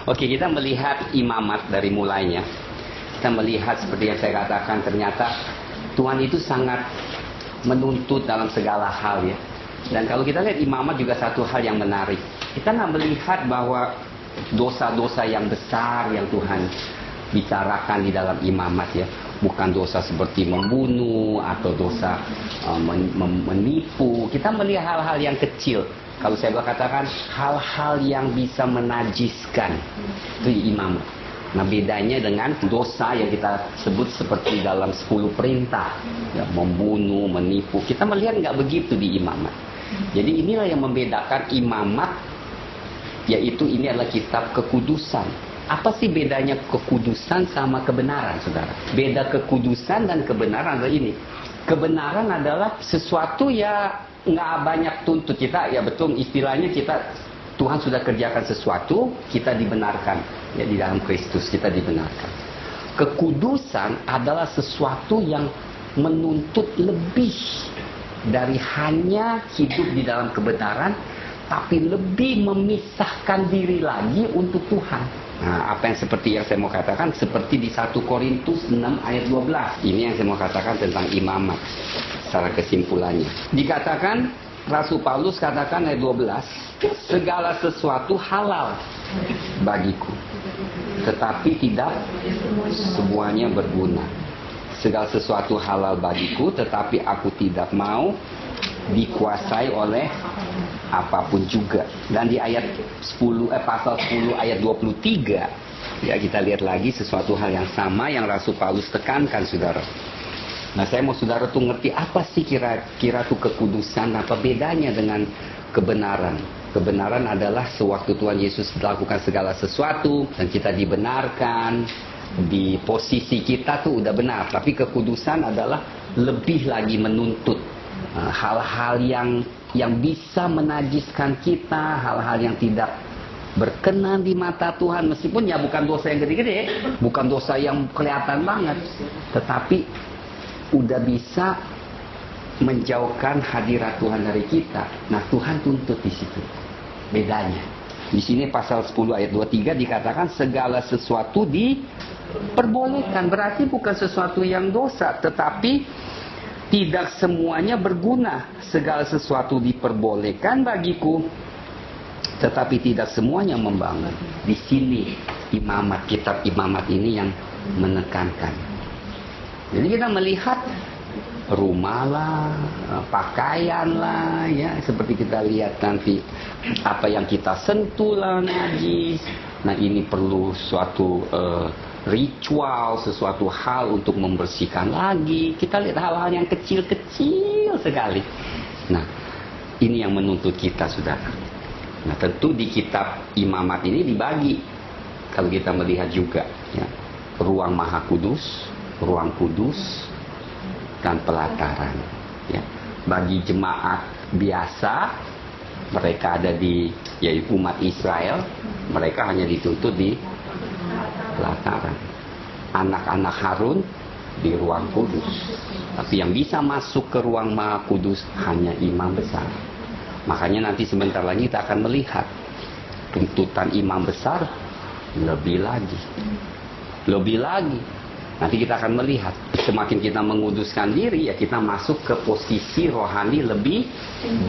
Oke, kita melihat imamat dari mulainya. Kita melihat seperti yang saya katakan, ternyata Tuhan itu sangat menuntut dalam segala hal ya. Dan kalau kita lihat imamat juga satu hal yang menarik. Kita nggak melihat bahwa dosa-dosa yang besar yang Tuhan bicarakan di dalam imamat ya. Bukan dosa seperti membunuh atau dosa menipu. Kita melihat hal-hal yang kecil. Kalau saya boleh katakan hal-hal yang bisa menajiskan itu imamat. Nah bedanya dengan dosa yang kita sebut seperti dalam 10 perintah ya, membunuh, menipu. Kita melihat nggak begitu di imamat. Jadi inilah yang membedakan imamat, yaitu ini adalah kitab kekudusan. Apa sih bedanya kekudusan sama kebenaran, saudara? Beda kekudusan dan kebenaran adalah ini. Kebenaran adalah sesuatu ya nggak banyak tuntut kita, ya betul istilahnya kita Tuhan sudah kerjakan sesuatu, kita dibenarkan ya di dalam Kristus kita dibenarkan. Kekudusan adalah sesuatu yang menuntut lebih dari hanya hidup di dalam kebenaran, tapi lebih memisahkan diri lagi untuk Tuhan. Nah, apa yang seperti yang saya mau katakan seperti di 1 Korintus 6 ayat 12. Ini yang saya mau katakan tentang imamat secara kesimpulannya. Dikatakan Rasul Paulus katakan ayat 12, segala sesuatu halal bagiku, tetapi tidak semuanya berguna. Segala sesuatu halal bagiku, tetapi aku tidak mau dikuasai oleh apapun juga. Dan di ayat 10 pasal 10 ayat 23 ya kita lihat lagi sesuatu hal yang sama yang Rasul Paulus tekankan, saudara. Nah, saya mau saudara tuh ngerti apa sih kira-kira tuh kekudusan, apa bedanya dengan kebenaran. Kebenaran adalah sewaktu Tuhan Yesus melakukan segala sesuatu dan kita dibenarkan, di posisi kita tuh udah benar. Tapi kekudusan adalah lebih lagi menuntut hal-hal yang bisa menajiskan kita, hal-hal yang tidak berkenan di mata Tuhan, meskipun ya bukan dosa yang gede-gede, bukan dosa yang kelihatan banget, tetapi udah bisa menjauhkan hadirat Tuhan dari kita. Nah, Tuhan tuntut di situ. Bedanya. Di sini pasal 10 ayat 23 dikatakan segala sesuatu diperbolehkan. Berarti bukan sesuatu yang dosa, tetapi tidak semuanya berguna. Segala sesuatu diperbolehkan bagiku, tetapi tidak semuanya membangun. Di sini imamat, kitab imamat ini yang menekankan. Jadi kita melihat rumah lah, pakaian lah, ya seperti kita lihat nanti apa yang kita sentuh lah najis. Nah ini perlu suatu ritual, sesuatu hal untuk membersihkan lagi. Kita lihat hal-hal yang kecil-kecil sekali. Nah ini yang menuntut kita, saudara. Nah tentu di kitab imamat ini dibagi. Kalau kita melihat juga, ya, ruang maha kudus, ruang kudus, dan pelataran. Ya. Bagi jemaat biasa, mereka ada di, yaitu umat Israel, mereka hanya dituntut di pelataran. Anak-anak Harun di ruang kudus. Tapi yang bisa masuk ke ruang maha kudus hanya imam besar. Makanya nanti sebentar lagi kita akan melihat tuntutan imam besar lebih lagi. Lebih lagi. Nanti kita akan melihat, semakin kita menguduskan diri, ya kita masuk ke posisi rohani lebih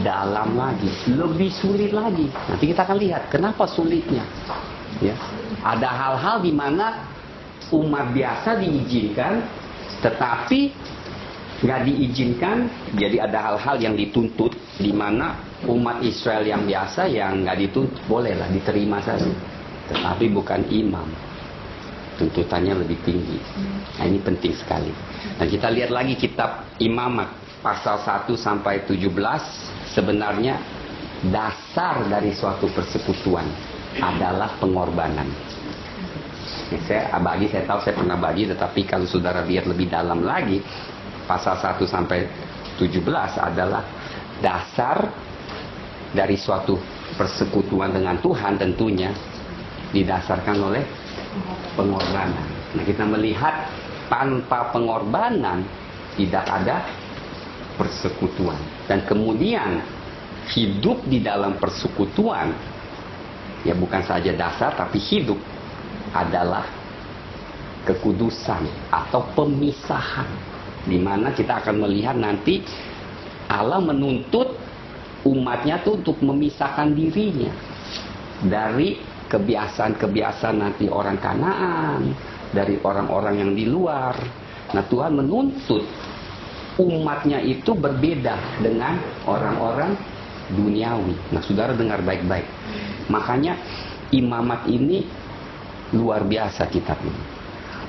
dalam lagi, lebih sulit lagi. Nanti kita akan lihat kenapa sulitnya. Ya, ada hal-hal di mana umat biasa diizinkan, tetapi nggak diizinkan. Jadi ada hal-hal yang dituntut, di mana umat Israel yang biasa yang nggak dituntut bolehlah diterima saja, tetapi bukan imam. Tuntutannya lebih tinggi. Nah ini penting sekali. Dan kita lihat lagi kitab imamat pasal 1 sampai 17, sebenarnya dasar dari suatu persekutuan adalah pengorbanan. Ya, saya tahu saya pernah bagi, tetapi kalau saudara lihat lebih dalam lagi, pasal 1 sampai 17 adalah dasar dari suatu persekutuan dengan Tuhan, tentunya didasarkan oleh pengorbanan. Nah kita melihat tanpa pengorbanan tidak ada persekutuan. Dan kemudian hidup di dalam persekutuan ya bukan saja dasar tapi hidup adalah kekudusan atau pemisahan, di mana kita akan melihat nanti Allah menuntut umatnya tuh untuk memisahkan dirinya dari kebiasaan-kebiasaan nanti orang Kanaan, dari orang-orang yang di luar. Nah, Tuhan menuntut umatnya itu berbeda dengan orang-orang duniawi. Nah, saudara dengar baik-baik. Makanya imamat ini luar biasa kitabnya.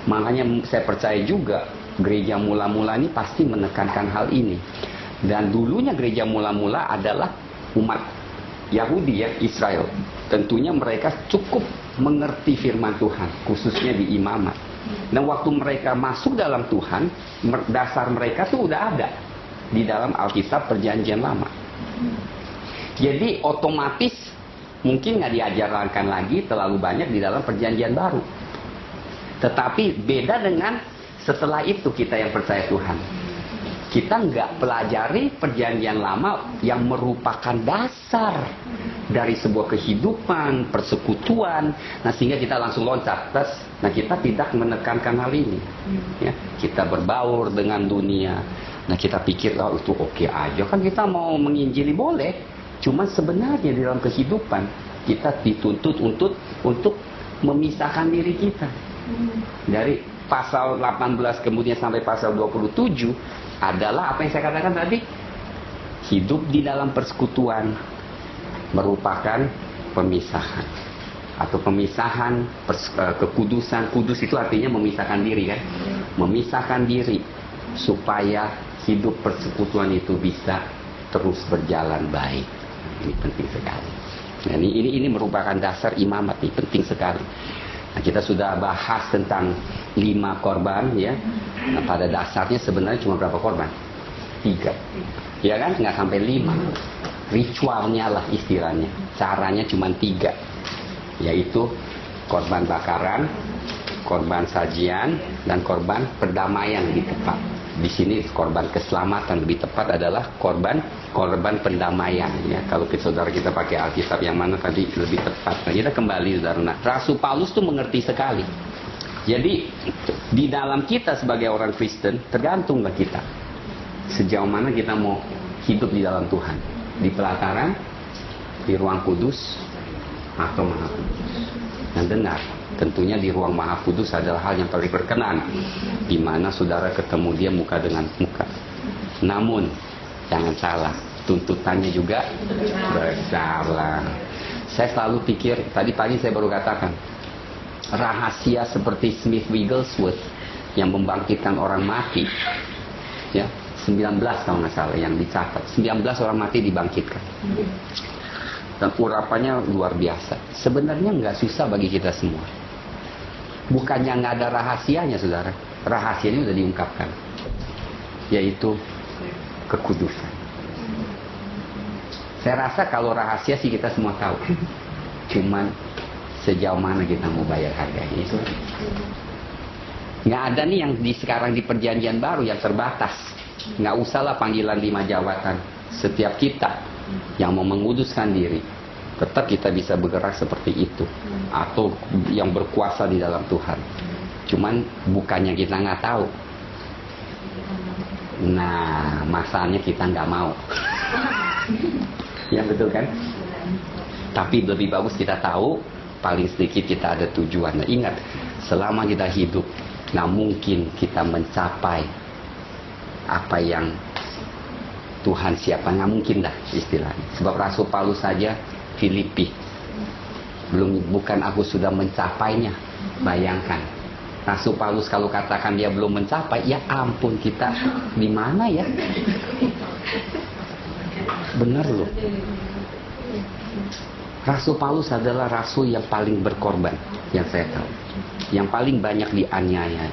Makanya saya percaya juga gereja mula-mula ini pasti menekankan hal ini. Dan dulunya gereja mula-mula adalah umat Yahudi ya, Israel. Tentunya mereka cukup mengerti firman Tuhan, khususnya di imamat. Dan waktu mereka masuk dalam Tuhan, dasar mereka tuh udah ada di dalam Alkitab Perjanjian Lama. Jadi otomatis mungkin nggak diajarkan lagi terlalu banyak di dalam Perjanjian Baru. Tetapi beda dengan setelah itu kita yang percaya Tuhan. Kita nggak pelajari Perjanjian Lama yang merupakan dasar dari sebuah kehidupan, persekutuan. Nah, sehingga kita langsung loncat. Nah, kita tidak menekankan hal ini. Ya, kita berbaur dengan dunia. Nah, kita pikir, oh itu oke aja. Kan kita mau menginjili boleh. Cuma sebenarnya di dalam kehidupan, kita dituntut untuk memisahkan diri kita. Dari pasal 18 kemudian sampai pasal 27, adalah apa yang saya katakan tadi, hidup di dalam persekutuan merupakan pemisahan atau pemisahan kekudusan. Kudus itu artinya memisahkan diri kan, memisahkan diri supaya hidup persekutuan itu bisa terus berjalan baik. Ini penting sekali. Nah, ini merupakan dasar imamat, ini penting sekali. Nah, kita sudah bahas tentang 5 korban ya. Nah, pada dasarnya sebenarnya cuma berapa korban? 3. Ya kan? Nggak sampai 5. Ritualnya lah istilahnya. Caranya cuma 3. Yaitu korban bakaran, korban sajian, dan korban perdamaian lebih tepat. Di sini korban keselamatan lebih tepat adalah korban pendamaian ya. Kalau saudara kita pakai Alkitab yang mana tadi lebih tepat. Nah, kita kembali saudara. Nah, Rasul Paulus tuh mengerti sekali. Jadi di dalam kita sebagai orang Kristen tergantunglah kita sejauh mana kita mau hidup di dalam Tuhan, di pelataran, di ruang kudus atau maha kudus. Dan benar, tentunya di ruang maha kudus adalah hal yang paling berkenan, di mana saudara ketemu dia muka dengan muka. Namun jangan salah, tuntutannya juga besar. Saya selalu pikir, tadi pagi saya baru katakan, rahasia seperti Smith Wigglesworth yang membangkitkan orang mati ya, 19 kalau nggak salah yang dicatat, 19 orang mati dibangkitkan, dan urapannya luar biasa. Sebenarnya nggak susah bagi kita semua, bukannya nggak ada rahasianya saudara, rahasianya udah diungkapkan, yaitu kekudusan. Saya rasa kalau rahasia sih kita semua tahu, cuman sejauh mana kita mau bayar harganya itu. Nggak ada nih yang sekarang di Perjanjian Baru yang terbatas. Nggak usahlah panggilan 5 jabatan. Setiap kita yang mau menguduskan diri, tetap kita bisa bergerak seperti itu, atau yang berkuasa di dalam Tuhan. Cuman bukannya kita nggak tahu. Nah, masalahnya kita nggak mau. Ya betul kan? Tapi lebih bagus kita tahu, paling sedikit kita ada tujuan. Nah, ingat, selama kita hidup, nggak mungkin kita mencapai apa yang Tuhan siapkan, nggak mungkin dah istilahnya. Sebab Rasul Paulus saja Filipi, bukan aku sudah mencapainya. Bayangkan, Rasul Paulus kalau katakan dia belum mencapai, ya ampun, kita di mana ya? Benar loh. Rasul Paulus adalah rasul yang paling berkorban yang saya tahu, yang paling banyak dianiaya,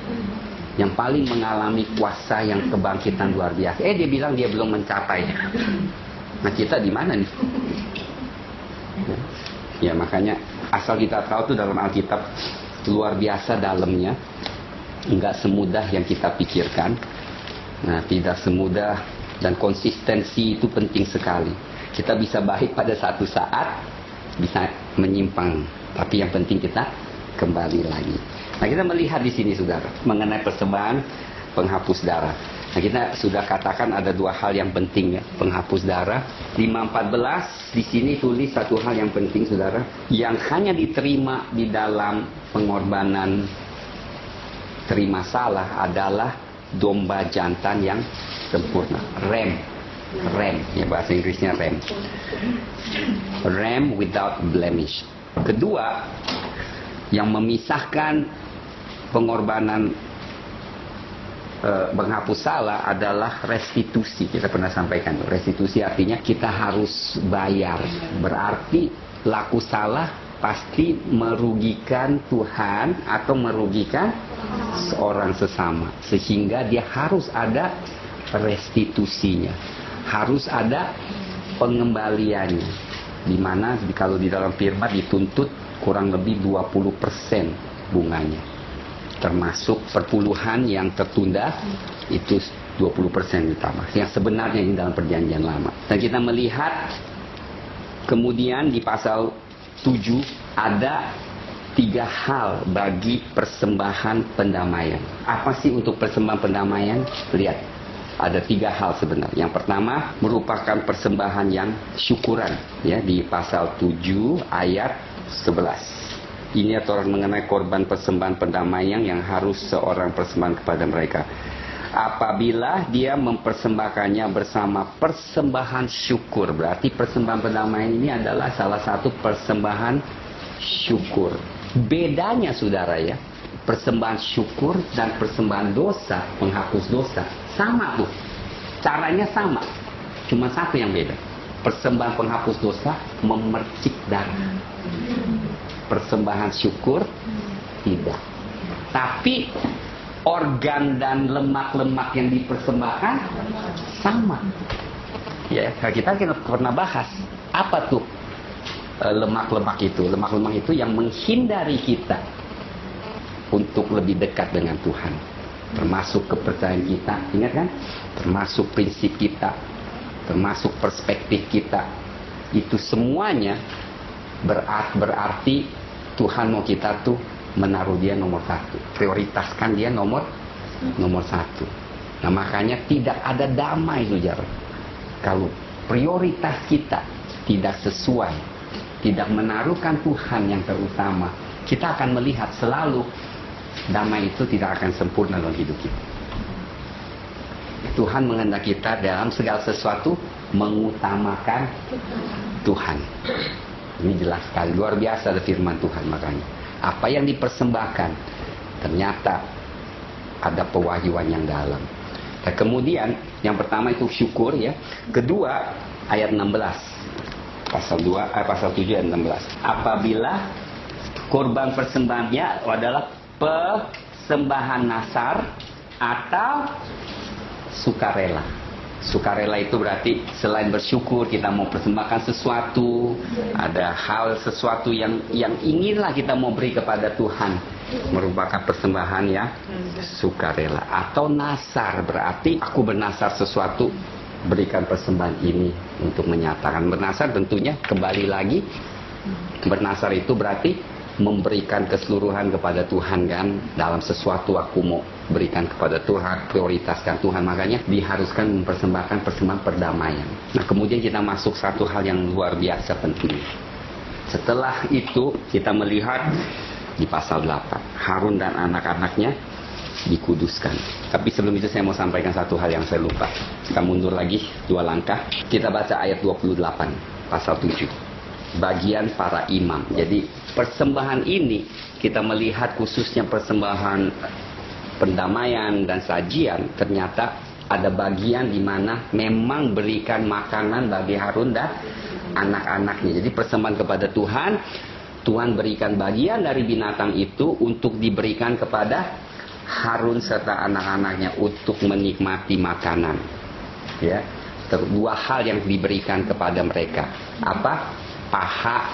yang paling mengalami kuasa yang kebangkitan luar biasa. Dia bilang dia belum mencapai. Nah, kita di mana nih? Ya makanya asal kita tahu tuh dalam Alkitab luar biasa dalamnya, nggak semudah yang kita pikirkan. Nah, tidak semudah, dan konsistensi itu penting sekali. Kita bisa baik pada satu saat, bisa menyimpang. Tapi yang penting kita kembali lagi. Nah, kita melihat di sini saudara mengenai persembahan penghapus darah. Nah, kita sudah katakan ada dua hal yang penting ya, penghapus darah. 5:14 di sini tulis satu hal yang penting saudara, yang hanya diterima di dalam pengorbanan terima salah adalah domba jantan yang sempurna. Ram ya, bahasa Inggrisnya ram without blemish. Kedua, yang memisahkan pengorbanan menghapus salah adalah restitusi. Kita pernah sampaikan, restitusi artinya kita harus bayar. Berarti laku salah pasti merugikan Tuhan atau merugikan seorang sesama, sehingga dia harus ada restitusinya, harus ada pengembaliannya, dimana kalau di dalam firman dituntut kurang lebih 20% bunganya, termasuk perpuluhan yang tertunda itu 20% ditambah, yang sebenarnya ini dalam perjanjian lama. Dan kita melihat kemudian di pasal 7 ada 3 hal bagi persembahan pendamaian. Apa sih untuk persembahan pendamaian? Lihat, ada 3 hal sebenarnya. Yang pertama merupakan persembahan yang syukuran, ya, di pasal 7 ayat 11. Ini aturan mengenai korban persembahan pendamaian yang harus seorang persembahan kepada mereka. Apabila dia mempersembahkannya bersama persembahan syukur, berarti persembahan pendamaian ini adalah salah satu persembahan syukur. Bedanya saudara ya, persembahan syukur dan persembahan dosa, menghapus dosa, sama tuh, caranya sama, cuma satu yang beda. Persembahan penghapus dosa memercik darah, persembahan syukur tidak. Tapi organ dan lemak-lemak yang dipersembahkan sama. Ya, kita pernah bahas apa tuh lemak-lemak itu. Lemak-lemak itu yang menghindari kita untuk lebih dekat dengan Tuhan. Termasuk kepercayaan kita, ingat kan? Termasuk prinsip kita, termasuk perspektif kita. Itu semuanya berarti Tuhan mau kita tuh menaruh dia nomor 1, prioritaskan dia nomor 1. Nah, makanya tidak ada damai saudara kalau prioritas kita tidak sesuai, tidak menaruhkan Tuhan yang terutama. Kita akan melihat selalu damai itu tidak akan sempurna dalam hidup kita. Tuhan menghendaki kita dalam segala sesuatu mengutamakan Tuhan. Ini jelas sekali, luar biasa ada firman Tuhan. Makanya apa yang dipersembahkan ternyata ada pewahyuan yang dalam. Dan kemudian yang pertama itu syukur ya. Kedua ayat 16 pasal 7 ayat 16. Apabila korban persembahannya adalah persembahan nasar atau sukarela. Sukarela itu berarti selain bersyukur kita mau persembahkan sesuatu, ada hal sesuatu yang inginlah kita mau beri kepada Tuhan, merupakan persembahan yang sukarela. Atau nasar berarti aku bernasar sesuatu, berikan persembahan ini untuk menyatakan. Bernasar tentunya kembali lagi, bernasar itu berarti memberikan keseluruhan kepada Tuhan kan. Dalam sesuatu aku mau berikan kepada Tuhan, prioritaskan Tuhan. Makanya diharuskan mempersembahkan persembahan perdamaian. Nah, kemudian kita masuk satu hal yang luar biasa penting. Setelah itu kita melihat di pasal 8 Harun dan anak-anaknya dikuduskan. Tapi sebelum itu saya mau sampaikan satu hal yang saya lupa. Kita mundur lagi 2 langkah. Kita baca ayat 28 pasal 7, bagian para imam. Jadi persembahan ini kita melihat khususnya persembahan pendamaian dan sajian, ternyata ada bagian di mana memang berikan makanan bagi Harun dan anak-anaknya. Jadi persembahan kepada Tuhan, Tuhan berikan bagian dari binatang itu untuk diberikan kepada Harun serta anak-anaknya untuk menikmati makanan. Ya, 2 hal yang diberikan kepada mereka. Apa? Paha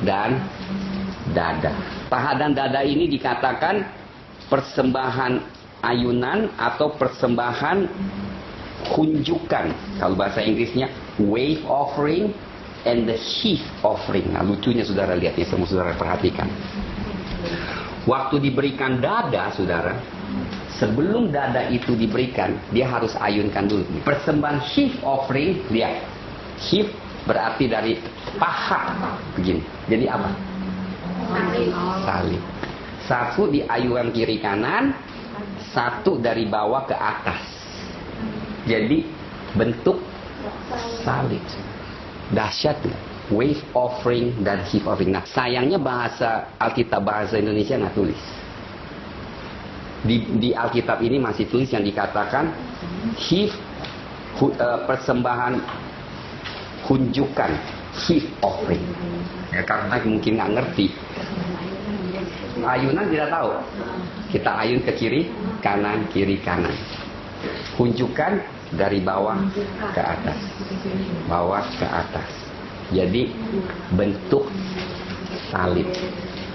dan dada. Paha dan dada ini dikatakan persembahan ayunan atau persembahan kunjukan. Kalau bahasa Inggrisnya wave offering and the heave offering. Nah, lucunya saudara lihat ya, semua saudara perhatikan. Waktu diberikan dada, saudara, sebelum dada itu diberikan, dia harus ayunkan dulu. Persembahan heave offering, lihat. Heave berarti dari paha, begini. Jadi apa? Salib. Satu di ayunan kiri kanan, satu dari bawah ke atas. Jadi bentuk salib. Dahsyat ya. Wave offering dan heave offering. Nah, sayangnya bahasa Alkitab bahasa Indonesia nggak tulis. Di Alkitab ini masih tulis yang dikatakan heave, persembahan hunjukan, heave offering. Ya, karena mungkin nggak ngerti. Ayunan tidak tahu. Kita ayun ke kiri kanan. Hunjukan dari bawah ke atas. Bawah ke atas. Jadi bentuk salib.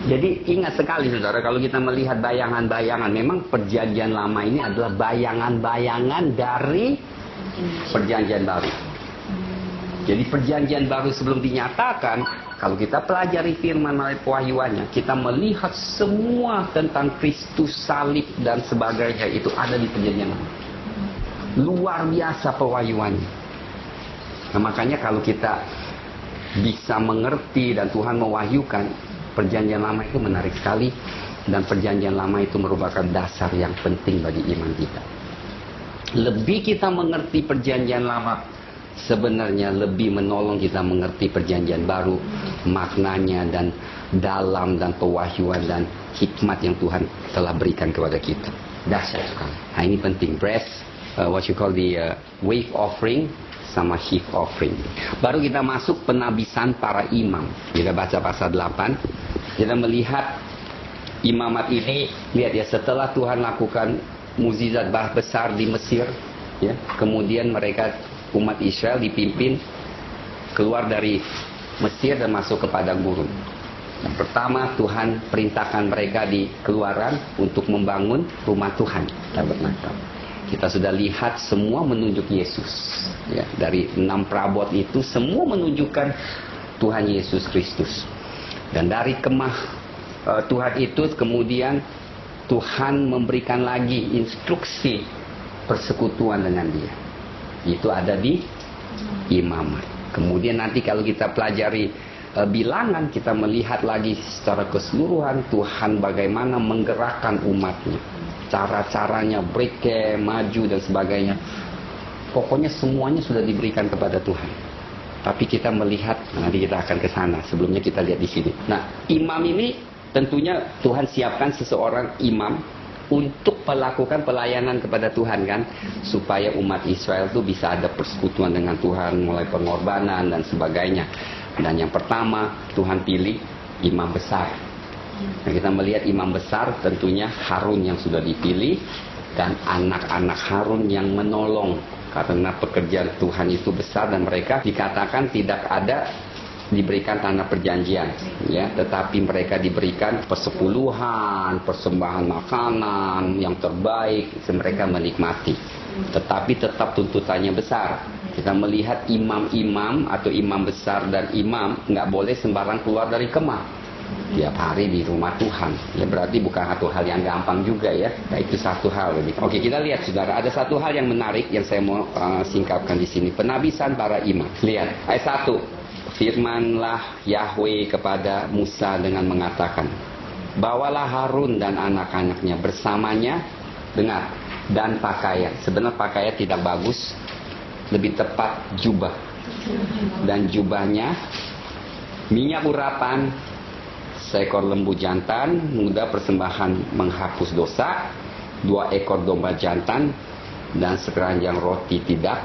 Jadi ingat sekali saudara, kalau kita melihat bayangan-bayangan, memang perjanjian lama ini adalah bayangan-bayangan dari perjanjian baru. Jadi perjanjian baru sebelum dinyatakan, kalau kita pelajari firman melalui pewahyuannya, kita melihat semua tentang Kristus, salib dan sebagainya itu ada di perjanjian lama. Luar biasa pewahyuannya. Nah, makanya kalau kita bisa mengerti dan Tuhan mewahyukan, perjanjian lama itu menarik sekali, dan perjanjian lama itu merupakan dasar yang penting bagi iman kita. Lebih kita mengerti perjanjian lama, sebenarnya lebih menolong kita mengerti perjanjian baru, maknanya dan dalam dan pewahyuan dan hikmat yang Tuhan telah berikan kepada kita. Dahsyat sekali. Nah, ini penting. What you call the wave offering sama heave offering. Baru kita masuk penabisan para imam. Kita baca pasal 8. Kita melihat imamat ini. Lihat ya, setelah Tuhan lakukan mukjizat besar di Mesir, ya, kemudian mereka, umat Israel dipimpin keluar dari Mesir dan masuk ke padang gurun. Yang pertama, Tuhan perintahkan mereka di Keluaran untuk membangun rumah Tuhan, tabernakel. Kita sudah lihat semua menunjuk Yesus. Ya, dari 6 perabot itu semua menunjukkan Tuhan Yesus Kristus. Dan dari kemah Tuhan itu kemudian Tuhan memberikan lagi instruksi persekutuan dengan Dia. Itu ada di imamat. Kemudian nanti kalau kita pelajari bilangan, kita melihat lagi secara keseluruhan Tuhan bagaimana menggerakkan umatnya. Cara-caranya, break camp, maju dan sebagainya. Pokoknya semuanya sudah diberikan kepada Tuhan. Tapi kita melihat, nanti kita akan ke sana. Sebelumnya kita lihat di sini. Nah, imam ini tentunya Tuhan siapkan seseorang imam untuk melakukan pelayanan kepada Tuhan kan, supaya umat Israel itu bisa ada persekutuan dengan Tuhan, mulai pengorbanan dan sebagainya. Dan yang pertama Tuhan pilih imam besar. Nah, kita melihat imam besar tentunya Harun yang sudah dipilih dan anak-anak Harun yang menolong, karena pekerjaan Tuhan itu besar dan mereka dikatakan tidak ada diberikan tanah perjanjian, ya, tetapi mereka diberikan persepuluhan, persembahan makanan yang terbaik, mereka menikmati. Tetapi tetap tuntutannya besar. Kita melihat imam-imam atau imam besar dan imam nggak boleh sembarang keluar dari kemah tiap hari di rumah Tuhan. Ya, berarti bukan satu hal yang gampang juga ya. Nah, itu satu hal. Oke, kita lihat saudara, ada satu hal yang menarik yang saya mau singkapkan di sini. Penabisan para imam. Lihat ayat 1. Firmanlah Yahweh kepada Musa dengan mengatakan, bawalah Harun dan anak-anaknya bersamanya, dengar, dan pakaian. Sebenarnya pakaian tidak bagus, lebih tepat jubah. Dan jubahnya minyak urapan, seekor lembu jantan muda persembahan menghapus dosa, 2 ekor domba jantan, dan sekeranjang roti tidak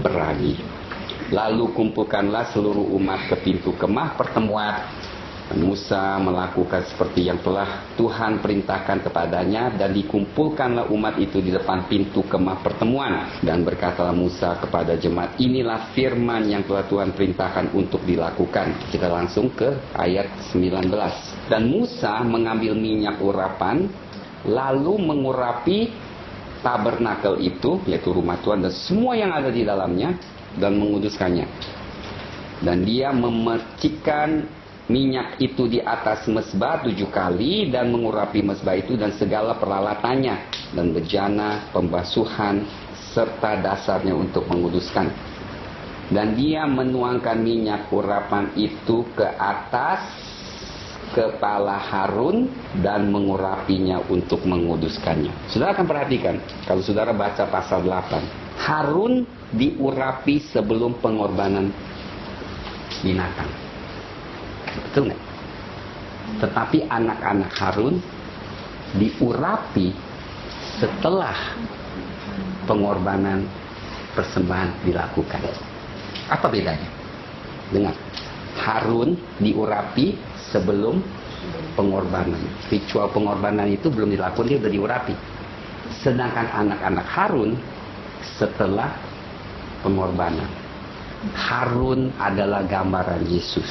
beragi. Lalu kumpulkanlah seluruh umat ke pintu kemah pertemuan. Musa melakukan seperti yang telah Tuhan perintahkan kepadanya, dan dikumpulkanlah umat itu di depan pintu kemah pertemuan. Dan berkatalah Musa kepada jemaat, inilah firman yang telah Tuhan perintahkan untuk dilakukan. Kita langsung ke ayat 19. Dan Musa mengambil minyak urapan, lalu mengurapi tabernakel itu, yaitu rumah Tuhan dan semua yang ada di dalamnya, dan menguduskannya. Dan dia memercikkan minyak itu di atas mezbah 7 kali dan mengurapi mezbah itu dan segala peralatannya dan bejana, pembasuhan serta dasarnya untuk menguduskan. Dan dia menuangkan minyak urapan itu ke atas kepala Harun dan mengurapinya untuk menguduskannya. Saudara akan perhatikan kalau saudara baca pasal 8, Harun diurapi sebelum pengorbanan binatang. Betul nggak? Tetapi anak-anak Harun diurapi setelah pengorbanan persembahan dilakukan. Apa bedanya? Dengar, Harun diurapi sebelum pengorbanan. Ritual pengorbanan itu belum dilakukan, dia sudah diurapi. Sedangkan anak-anak Harun setelah pengorbanan. Harun adalah gambaran Yesus.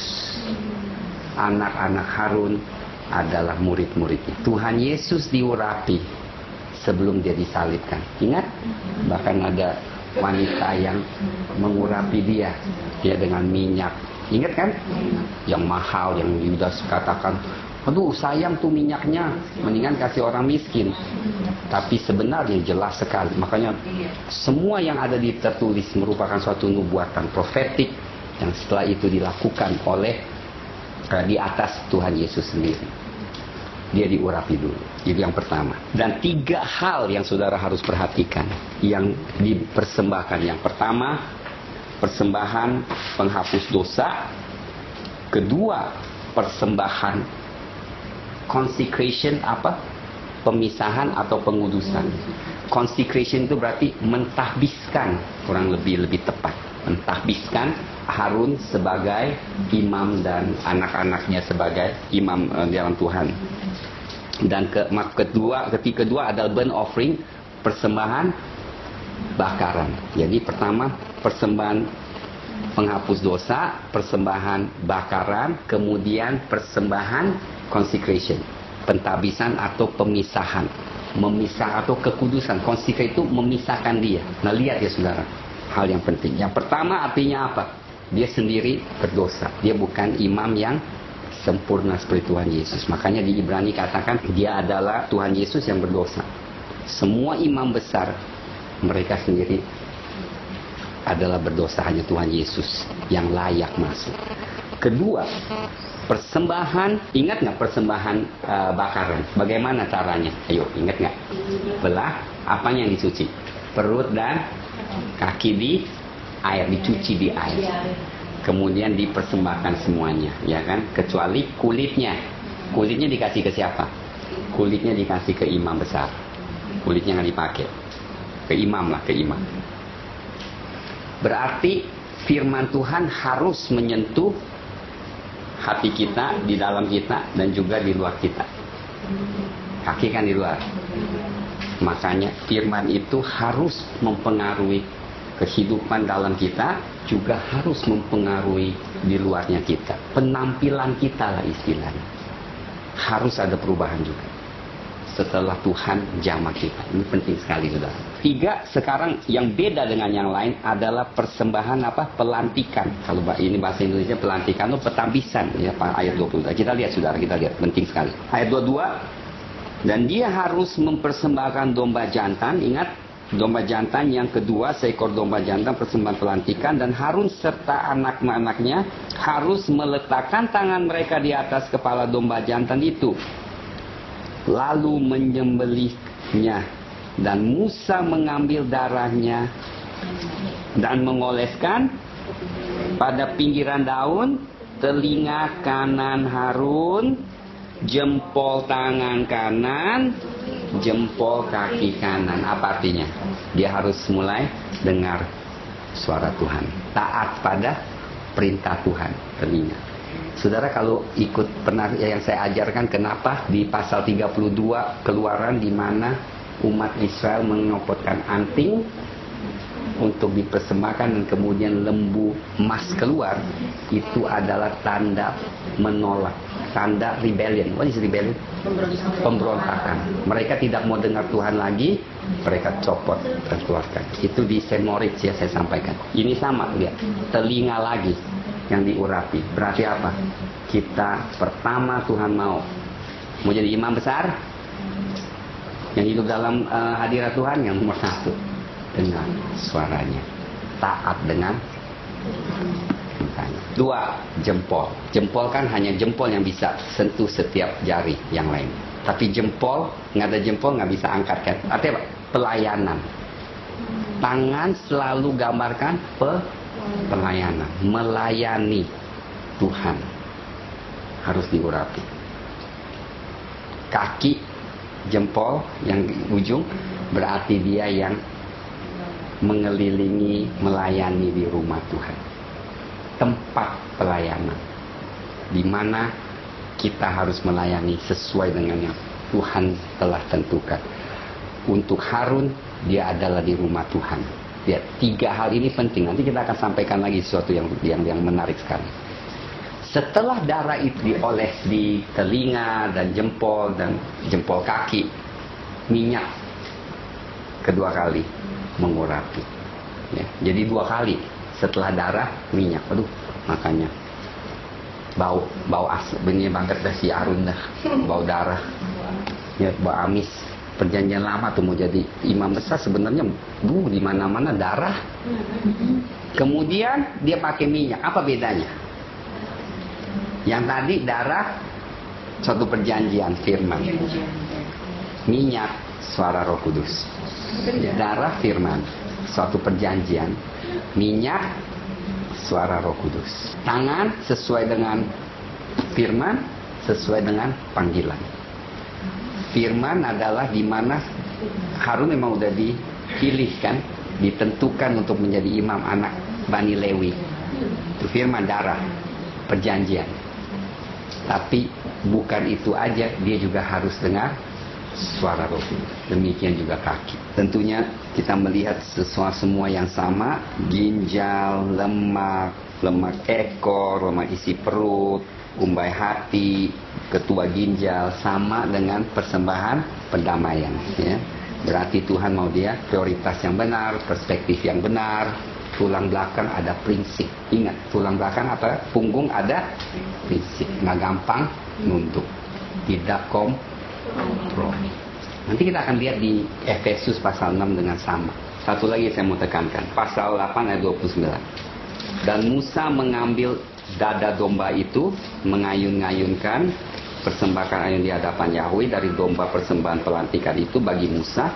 Anak-anak Harun adalah murid-muridnya. Tuhan Yesus diurapi sebelum dia disalibkan. Ingat? Bahkan ada wanita yang mengurapi dia dengan minyak. Ingat kan? Yang mahal, yang Yudas katakan, aduh sayang tuh minyaknya, mendingan kasih orang miskin. Tapi sebenarnya jelas sekali. Makanya semua yang ada di tertulis merupakan suatu nubuatan profetik yang setelah itu dilakukan oleh di atas Tuhan Yesus sendiri. Dia diurapi dulu. Itu yang pertama. Dan 3 hal yang saudara harus perhatikan yang dipersembahkan. Yang pertama, persembahan penghapus dosa. Kedua, persembahan consecration, pemisahan atau pengudusan. Consecration itu berarti mentahbiskan, kurang lebih tepat. Mentahbiskan Harun sebagai imam dan anak-anaknya sebagai imam dalam Tuhan. Dan ketika kedua adalah burnt offering, persembahan bakaran. Jadi pertama persembahan penghapus dosa, persembahan bakaran, kemudian persembahan consecration, pentahbisan atau pemisahan, memisah atau kekudusan. Consecrate itu memisahkan dia. Nah lihat ya saudara, hal yang penting. Yang pertama artinya apa? Dia sendiri berdosa. Dia bukan imam yang sempurna seperti Tuhan Yesus. Makanya di Ibrani katakan dia adalah Tuhan Yesus yang berdosa. Semua imam besar mereka sendiri adalah berdosa, hanya Tuhan Yesus yang layak masuk. Kedua, persembahan, ingat nggak persembahan bakaran? Bagaimana caranya? Ayo, ingat nggak? Belah, apanya yang dicuci? Perut dan kaki di air, dicuci di air. Kemudian dipersembahkan semuanya, ya kan? Kecuali kulitnya. Kulitnya dikasih ke siapa? Kulitnya dikasih ke imam besar. Kulitnya nggak dipakai. Ke imam lah, ke imam. Berarti firman Tuhan harus menyentuh hati kita, di dalam kita, dan juga di luar kita. Kaki kan di luar. Makanya firman itu harus mempengaruhi kehidupan dalam kita, juga harus mempengaruhi di luarnya kita. Penampilan kita lah istilahnya. Harus ada perubahan juga setelah Tuhan jamah kita. Ini penting sekali saudara. 3, sekarang yang beda dengan yang lain adalah persembahan pelantikan. Kalau ini bahasa Indonesia pelantikan itu petahbisan ya, ayat 20. Kita lihat saudara, kita lihat, penting sekali. Ayat 22, dan dia harus mempersembahkan domba jantan. Ingat, domba jantan yang kedua, seekor domba jantan persembahan pelantikan, dan Harun serta anak-anaknya harus meletakkan tangan mereka di atas kepala domba jantan itu, lalu menyembelihnya. Dan Musa mengambil darahnya dan mengoleskan pada pinggiran daun, telinga kanan Harun, jempol tangan kanan, jempol kaki kanan. Apa artinya? Dia harus mulai dengar suara Tuhan, taat pada perintah Tuhan, telinga. Saudara kalau ikut pernah yang saya ajarkan, kenapa di pasal 32 Keluaran, di mana umat Israel menyopotkan anting untuk dipersembahkan dan kemudian lembu emas keluar, itu adalah tanda menolak, tanda rebellion. What is rebellion? Pemberontakan. Mereka tidak mau dengar Tuhan lagi, mereka copot dan keluarkan. Itu di St. Moritz ya, saya sampaikan. Ini sama, lihat, telinga lagi. yang diurapi. Berarti apa? Kita pertama Tuhan mau jadi imam besar yang hidup dalam hadirat Tuhan, yang nomor satu dengan suaranya, taat dengan perintahnya. Dua, jempol. Jempol kan hanya jempol yang bisa sentuh setiap jari yang lain. Tapi jempol, nggak ada jempol nggak bisa angkat kan? Artinya apa? Pelayanan. Tangan selalu gambarkan pelayanan, melayani Tuhan, harus diurapi. Kaki, jempol yang di ujung berarti dia yang mengelilingi, melayani di rumah Tuhan. Tempat pelayanan di mana kita harus melayani sesuai dengan yang Tuhan telah tentukan. Untuk Harun, dia adalah di rumah Tuhan. Ya, tiga hal ini penting. Nanti kita akan sampaikan lagi sesuatu yang menarik sekali. Setelah darah itu dioles di telinga dan jempol kaki, minyak kedua kali mengurapi. Ya, jadi dua kali setelah darah minyak. Aduh, makanya bau asap benih banget dah si Harun dah, bau darah. Ya, bau amis. Perjanjian lama tuh mau jadi imam besar sebenarnya di mana-mana darah. Kemudian dia pakai minyak. Apa bedanya? Yang tadi darah suatu perjanjian firman. Minyak suara Roh Kudus. Darah firman suatu perjanjian. Minyak suara Roh Kudus. Tangan sesuai dengan firman, sesuai dengan panggilan. Firman adalah di mana Harun memang udah dipilih kan, ditentukan untuk menjadi imam anak Bani Lewi. Itu firman, darah, perjanjian. Tapi bukan itu aja, dia juga harus dengar suara Roh Kudus. Demikian juga kaki. Tentunya kita melihat semua yang sama, ginjal, lemak ekor, lemak isi perut, umbai hati, ketua ginjal, sama dengan persembahan pendamaian. Ya. Berarti Tuhan mau dia prioritas yang benar, perspektif yang benar. Tulang belakang ada prinsip. Ingat, tulang belakang apa? Punggung ada prinsip. Nggak gampang nunduk. Tidak kompromi. Nanti kita akan lihat di Efesus pasal 6 dengan sama. Satu lagi saya mau tekankan. Pasal 8 ayat 29. Dan Musa mengambil dada domba itu, mengayun-ngayunkan, persembahkan ayun di hadapan Yahweh dari domba persembahan pelantikan itu bagi Musa.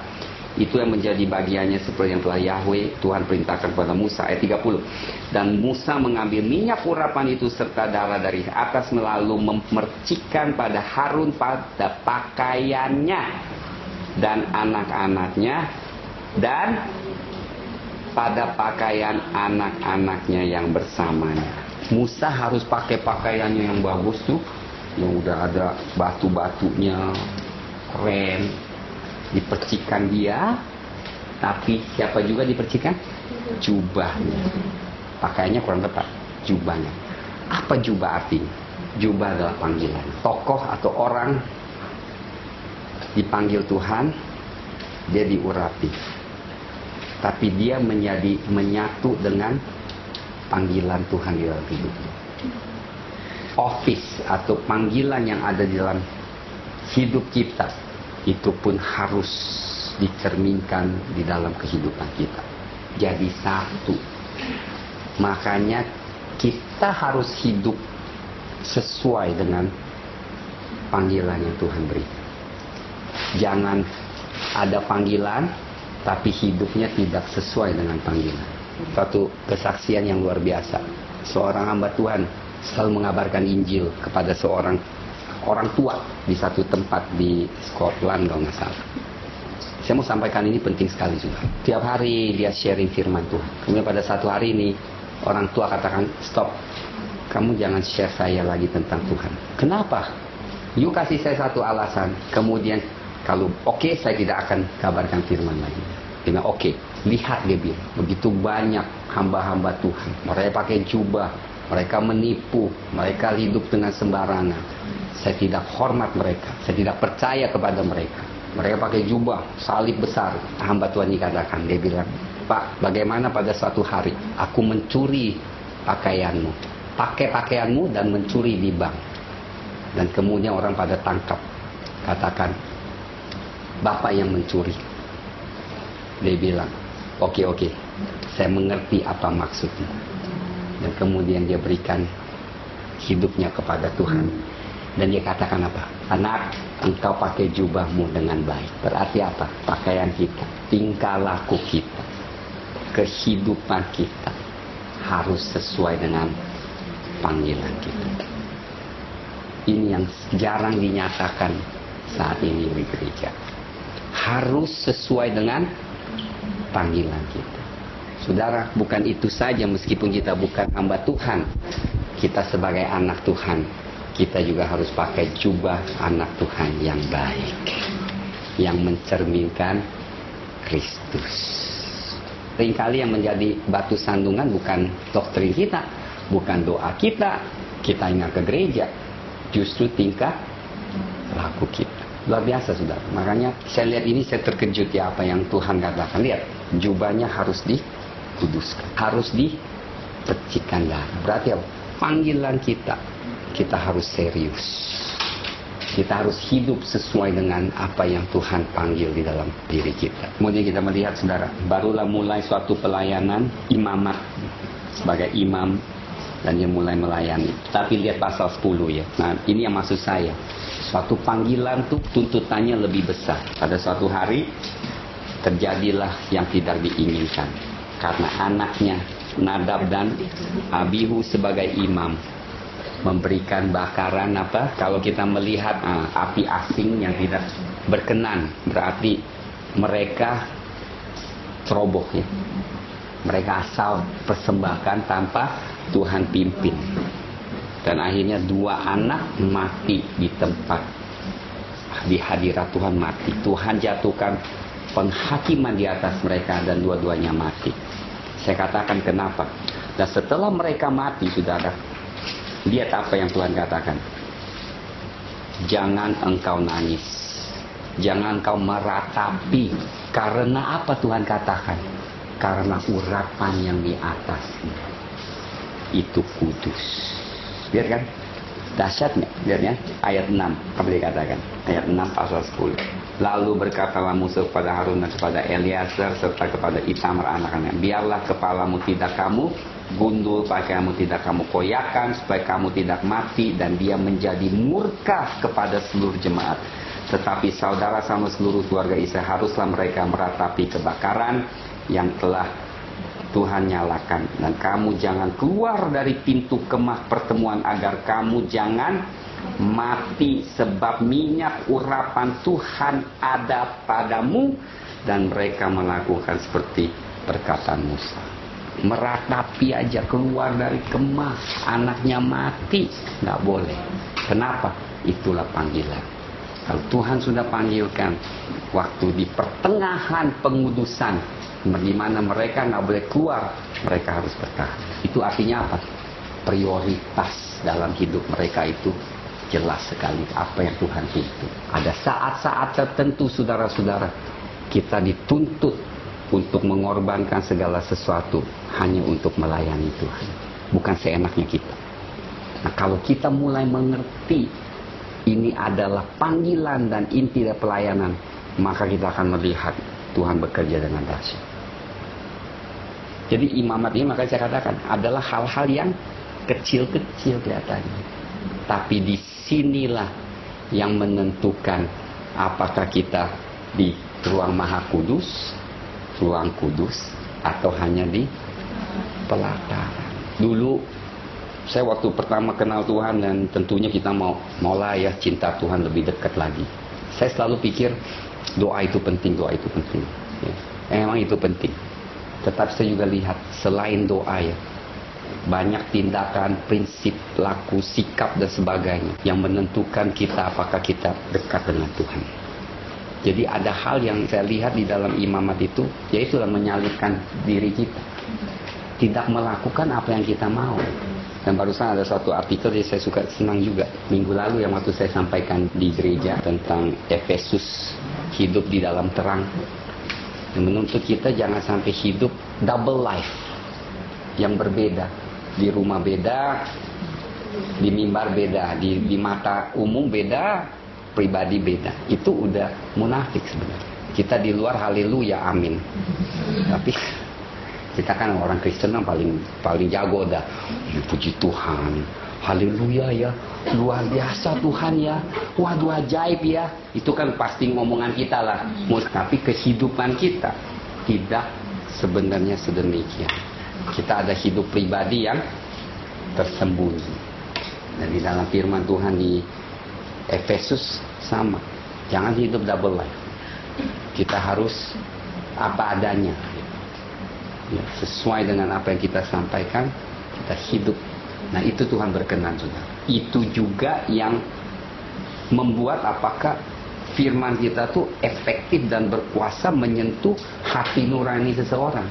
Itu yang menjadi bagiannya seperti yang telah Yahweh Tuhan perintahkan kepada Musa. Ayat 30. Dan Musa mengambil minyak urapan itu serta darah dari atas, lalu memercikkan pada Harun pada pakaiannya dan anak-anaknya dan pada pakaian anak-anaknya yang bersamanya. Musa harus pakai pakaiannya yang bagus tuh, yang udah ada batu-batunya, keren, dipercikan dia. Tapi siapa juga dipercikan? Jubahnya. Pakaiannya kurang tepat, jubahnya. Apa jubah artinya? Jubah adalah panggilan. Tokoh atau orang dipanggil Tuhan, dia diurapi. Tapi dia menyatu dengan panggilan Tuhan di dalam hidupnya. Office atau panggilan yang ada di dalam hidup kita, itu pun harus dicerminkan di dalam kehidupan kita. Jadi satu. Makanya kita harus hidup sesuai dengan panggilan yang Tuhan beri. Jangan ada panggilan tapi hidupnya tidak sesuai dengan panggilan. Satu kesaksian yang luar biasa. Seorang hamba Tuhan selalu mengabarkan Injil kepada seorang orang tua di satu tempat di Scotland kalau nggak salah. Saya mau sampaikan ini penting sekali juga. Tiap hari dia sharing firman Tuhan. Kemudian pada satu hari ini orang tua katakan, stop, kamu jangan share saya lagi tentang Tuhan. Kenapa? You kasih saya satu alasan. Kemudian kalau oke, saya tidak akan kabarkan firman lagi. Dengan oke, lihat dia bilang, begitu banyak hamba-hamba Tuhan. Mereka pakai jubah, mereka menipu, mereka hidup dengan sembarangan. Saya tidak hormat mereka, saya tidak percaya kepada mereka. Mereka pakai jubah, salib besar. Hamba Tuhan dikatakan, dia bilang, Pak, bagaimana pada suatu hari aku mencuri pakaianmu, pakai pakaianmu dan mencuri di bank. Dan kemudian orang pada tangkap. Katakan, Bapak yang mencuri. Dia bilang, oke, saya mengerti apa maksudnya. Dan kemudian dia berikan hidupnya kepada Tuhan. Dan dia katakan apa? Anak, engkau pakai jubahmu dengan baik. Berarti apa? Pakaian kita, tingkah laku kita, kehidupan kita harus sesuai dengan panggilan kita. Ini yang jarang dinyatakan saat ini di gereja. Harus sesuai dengan panggilan kita. Saudara, bukan itu saja, meskipun kita bukan hamba Tuhan, kita sebagai anak Tuhan, kita juga harus pakai jubah anak Tuhan yang baik, yang mencerminkan Kristus. Seringkali yang menjadi batu sandungan bukan doktrin kita, bukan doa kita ingat ke gereja, justru tingkah laku kita. Luar biasa, saudara. Makanya saya lihat ini, saya terkejut ya apa yang Tuhan katakan. Lihat, jubahnya harus dikuduskan, harus dipercikan darah. Berarti apa? Panggilan kita harus serius. Kita harus hidup sesuai dengan apa yang Tuhan panggil di dalam diri kita. Kemudian kita melihat, saudara, barulah mulai suatu pelayanan imamat sebagai imam, dan dia mulai melayani. Tapi lihat pasal 10 ya. Nah, ini yang maksud saya. Suatu panggilan tuh tuntutannya lebih besar. Pada suatu hari terjadilah yang tidak diinginkan. Karena anaknya Nadab dan Abihu sebagai imam memberikan bakaran apa? Kalau kita melihat api asing yang tidak berkenan, berarti mereka ceroboh ya. Mereka asal persembahkan tanpa Tuhan pimpin. Dan akhirnya 2 anak mati di tempat, di hadirat Tuhan mati. Tuhan jatuhkan penghakiman di atas mereka dan dua-duanya mati. Saya katakan kenapa? Dan setelah mereka mati, saudara, lihat apa yang Tuhan katakan. Jangan engkau nangis, jangan engkau meratapi. Karena apa Tuhan katakan? Karena urapan yang di atasnya itu kudus. Lihat kan? Dahsyatnya. Lihat ya, ayat 6. Apa dia katakan? Ayat 6 pasal 10. Lalu berkatalah Musa kepada Harun dan kepada Eleazar serta kepada Itamar anak-anaknya, biarlah kepalamu tidak kamu gundul, pakaianmu tidak kamu koyakan, supaya kamu tidak mati, dan dia menjadi murka kepada seluruh jemaat. Tetapi saudara sama seluruh keluarga Israel haruslah mereka meratapi kebakaran yang telah Tuhan nyalakan. Dan kamu jangan keluar dari pintu kemah pertemuan agar kamu jangan mati, sebab minyak urapan Tuhan ada padamu. Dan mereka melakukan seperti perkataan Musa. Meratapi aja, keluar dari kemah, anaknya mati, nggak boleh. Kenapa? Itulah panggilan. Kalau Tuhan sudah panggilkan, waktu di pertengahan pengudusan, di mana mereka nggak boleh keluar, mereka harus bertahan. Itu artinya apa? Prioritas dalam hidup mereka itu jelas sekali apa yang Tuhan tuntut. Ada saat-saat tertentu, saudara-saudara, kita dituntut untuk mengorbankan segala sesuatu hanya untuk melayani Tuhan, bukan seenaknya kita. Nah, kalau kita mulai mengerti ini adalah panggilan dan inti dari pelayanan, maka kita akan melihat Tuhan bekerja dengan dahsyat. Jadi imamat ini, makanya saya katakan, adalah hal-hal yang kecil-kecil kelihatannya. Tapi disinilah yang menentukan apakah kita di ruang maha kudus, ruang kudus, atau hanya di pelataran. Dulu, saya waktu pertama kenal Tuhan, dan tentunya kita mulai ya cinta Tuhan lebih dekat lagi. Saya selalu pikir doa itu penting, doa itu penting. Ya. Memang itu penting. Tetapi saya juga lihat selain doa ya, banyak tindakan, prinsip, laku, sikap dan sebagainya yang menentukan kita apakah kita dekat dengan Tuhan. Jadi ada hal yang saya lihat di dalam imamat itu, yaitu menyalibkan diri kita, tidak melakukan apa yang kita mau. Dan barusan ada suatu artikel yang saya suka, senang juga, minggu lalu yang waktu saya sampaikan di gereja tentang Efesus, hidup di dalam terang, yang menuntut kita jangan sampai hidup double life yang berbeda. Di rumah beda, di mimbar beda, di mata umum beda, pribadi beda. Itu udah munafik sebenarnya. Kita di luar haleluya amin, tapi kita kan orang Kristen yang paling jago dah. Puji Tuhan, haleluya ya, luar biasa Tuhan ya, waduh ajaib ya. Itu kan pasti ngomongan kita lah. Tapi kehidupan kita tidak sebenarnya sedemikian. Kita ada hidup pribadi yang tersembunyi. Dan di dalam firman Tuhan di Efesus sama. Jangan hidup double life. Kita harus apa adanya. Ya, sesuai dengan apa yang kita sampaikan, kita hidup. Nah, itu Tuhan berkenan, saudara. Itu juga yang membuat apakah firman kita tuh efektif dan berkuasa menyentuh hati nurani seseorang.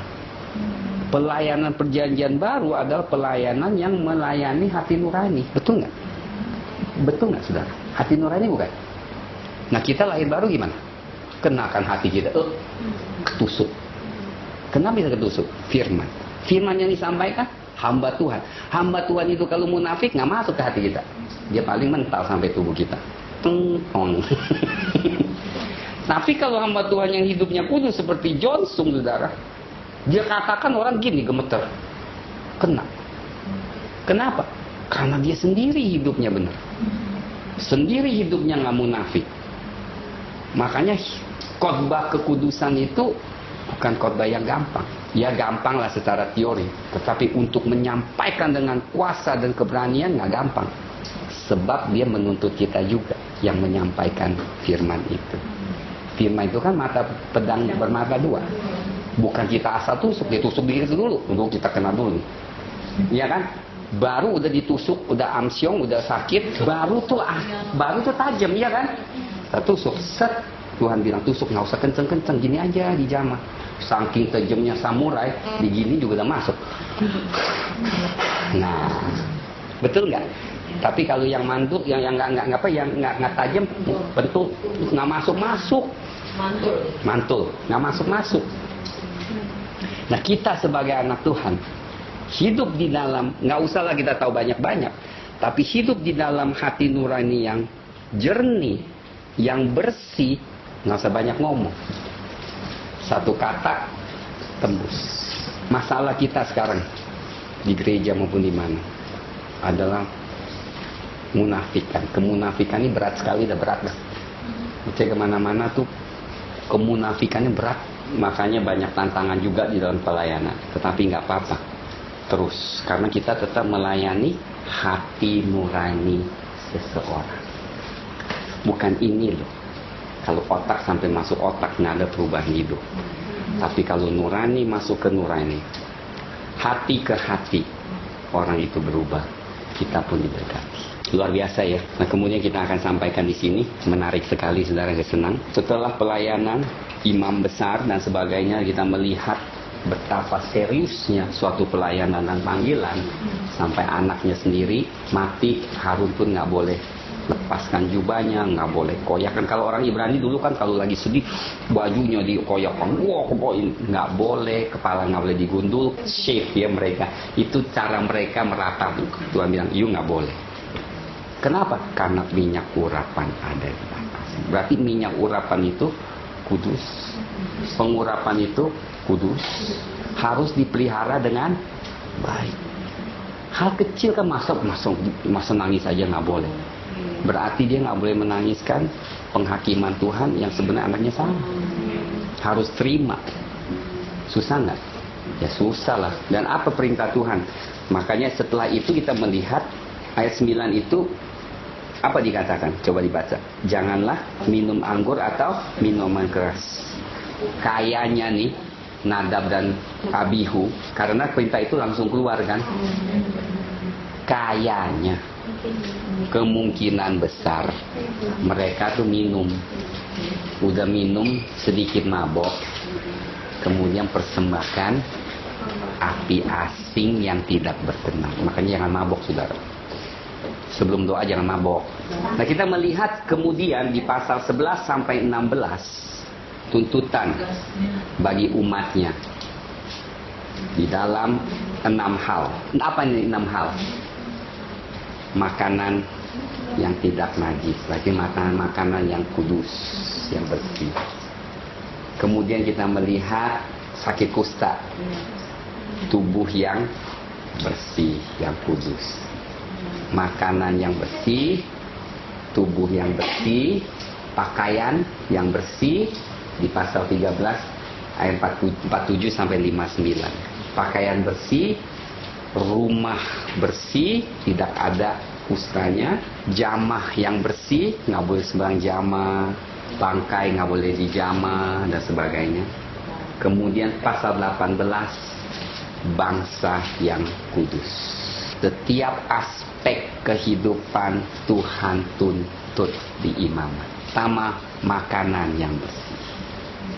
Pelayanan perjanjian baru adalah pelayanan yang melayani hati nurani. Betul nggak? Betul nggak, saudara? Hati nurani bukan? Nah, kita lahir baru gimana? Kenakan hati kita, ketusuk. Kenapa bisa ketusuk? Firman. Firman yang disampaikan, hamba Tuhan. Hamba Tuhan itu kalau munafik nggak masuk ke hati kita. Dia paling mental sampai tubuh kita. Tong. Tapi kalau hamba Tuhan yang hidupnya kudus seperti Johnson, saudara, dia katakan orang gini gemeter. Kena. Kenapa? Karena dia sendiri hidupnya benar. Sendiri hidupnya nggak munafik. Makanya khotbah kekudusan itu bukan khotbah yang gampang. Ya gampang lah secara teori, tetapi untuk menyampaikan dengan kuasa dan keberanian nggak gampang. Sebab dia menuntut kita juga yang menyampaikan firman itu. Firman itu kan mata pedang bermata dua. Bukan kita asal tusuk, dia tusuk diri dulu, untuk kita kena dulu. Iya kan? Baru udah ditusuk, udah amsyong, udah sakit, baru tuh tajam, iya kan? Kita tusuk, set. Tuhan bilang tusuk, nggak usah kenceng-kenceng, gini aja dijamah. Saking tajamnya samurai, digini juga udah masuk. Nah, betul nggak? Tapi kalau yang mandul, yang nggak tajam, betul nggak masuk. Mantul, nggak masuk. Nah, kita sebagai anak Tuhan hidup di dalam, nggak usahlah kita tahu banyak-banyak, tapi hidup di dalam hati nurani yang jernih, yang bersih, nggak usah banyak ngomong. Satu kata tembus. Masalah kita sekarang di gereja maupun di mana adalah munafikan. Kemunafikan ini berat sekali, udah berat dah. Cek kemana-mana tuh kemunafikannya berat. Makanya banyak tantangan juga di dalam pelayanan. Tetapi nggak apa-apa. Terus, karena kita tetap melayani hati nurani seseorang. Bukan ini loh. Kalau otak sampai masuk otak nggak ada perubahan hidup. Tapi kalau nurani masuk ke nurani, hati ke hati, orang itu berubah. Kita pun diberkati. Luar biasa ya. Nah, kemudian kita akan sampaikan di sini, menarik sekali, saudara, senang. Setelah pelayanan imam besar dan sebagainya, kita melihat betapa seriusnya suatu pelayanan dan panggilan, sampai anaknya sendiri mati, Harun pun nggak boleh lepaskan jubahnya, nggak boleh koyakan. Kalau orang Ibrani dulu kan kalau lagi sedih bajunya dikoyakkan, nggak boleh, kepala nggak boleh digundul, shave ya mereka. Itu cara mereka meratap. Tuhan bilang, you nggak boleh. Kenapa? Karena minyak urapan ada di atas. Berarti minyak urapan itu kudus, pengurapan itu kudus, harus dipelihara dengan baik. Hal kecil kan masa nangis aja nggak boleh. Berarti dia nggak boleh menangiskan penghakiman Tuhan yang sebenarnya anaknya salah. Harus terima. Susah nggak? Ya susah lah. Dan apa perintah Tuhan? Makanya setelah itu kita melihat ayat 9 itu apa dikatakan? Coba dibaca. Janganlah minum anggur atau minuman keras. Kayaknya nih Nadab dan Abihu, karena perintah itu langsung keluar kan. Kayaknya kemungkinan besar mereka tuh minum, udah minum sedikit mabok, kemudian persembahkan api asing yang tidak berkenan. Makanya jangan mabok, saudara. Sebelum doa jangan mabok. Nah, kita melihat kemudian di pasal 11 sampai 16 tuntutan bagi umatnya di dalam 6 hal. Apa ini 6 hal? Makanan yang tidak najis, berarti makanan yang kudus, yang bersih. Kemudian kita melihat sakit kusta, tubuh yang bersih, yang kudus. Makanan yang bersih, tubuh yang bersih, pakaian yang bersih di pasal 13 ayat 47 sampai 59. Pakaian bersih, rumah bersih, tidak ada kustanya, jamah yang bersih, nggak boleh sembarang jamah, bangkai nggak boleh dijamah dan sebagainya. Kemudian pasal 18, bangsa yang kudus. Setiap aspek kehidupan Tuhan tuntut di imamat. Pertama, makanan yang bersih.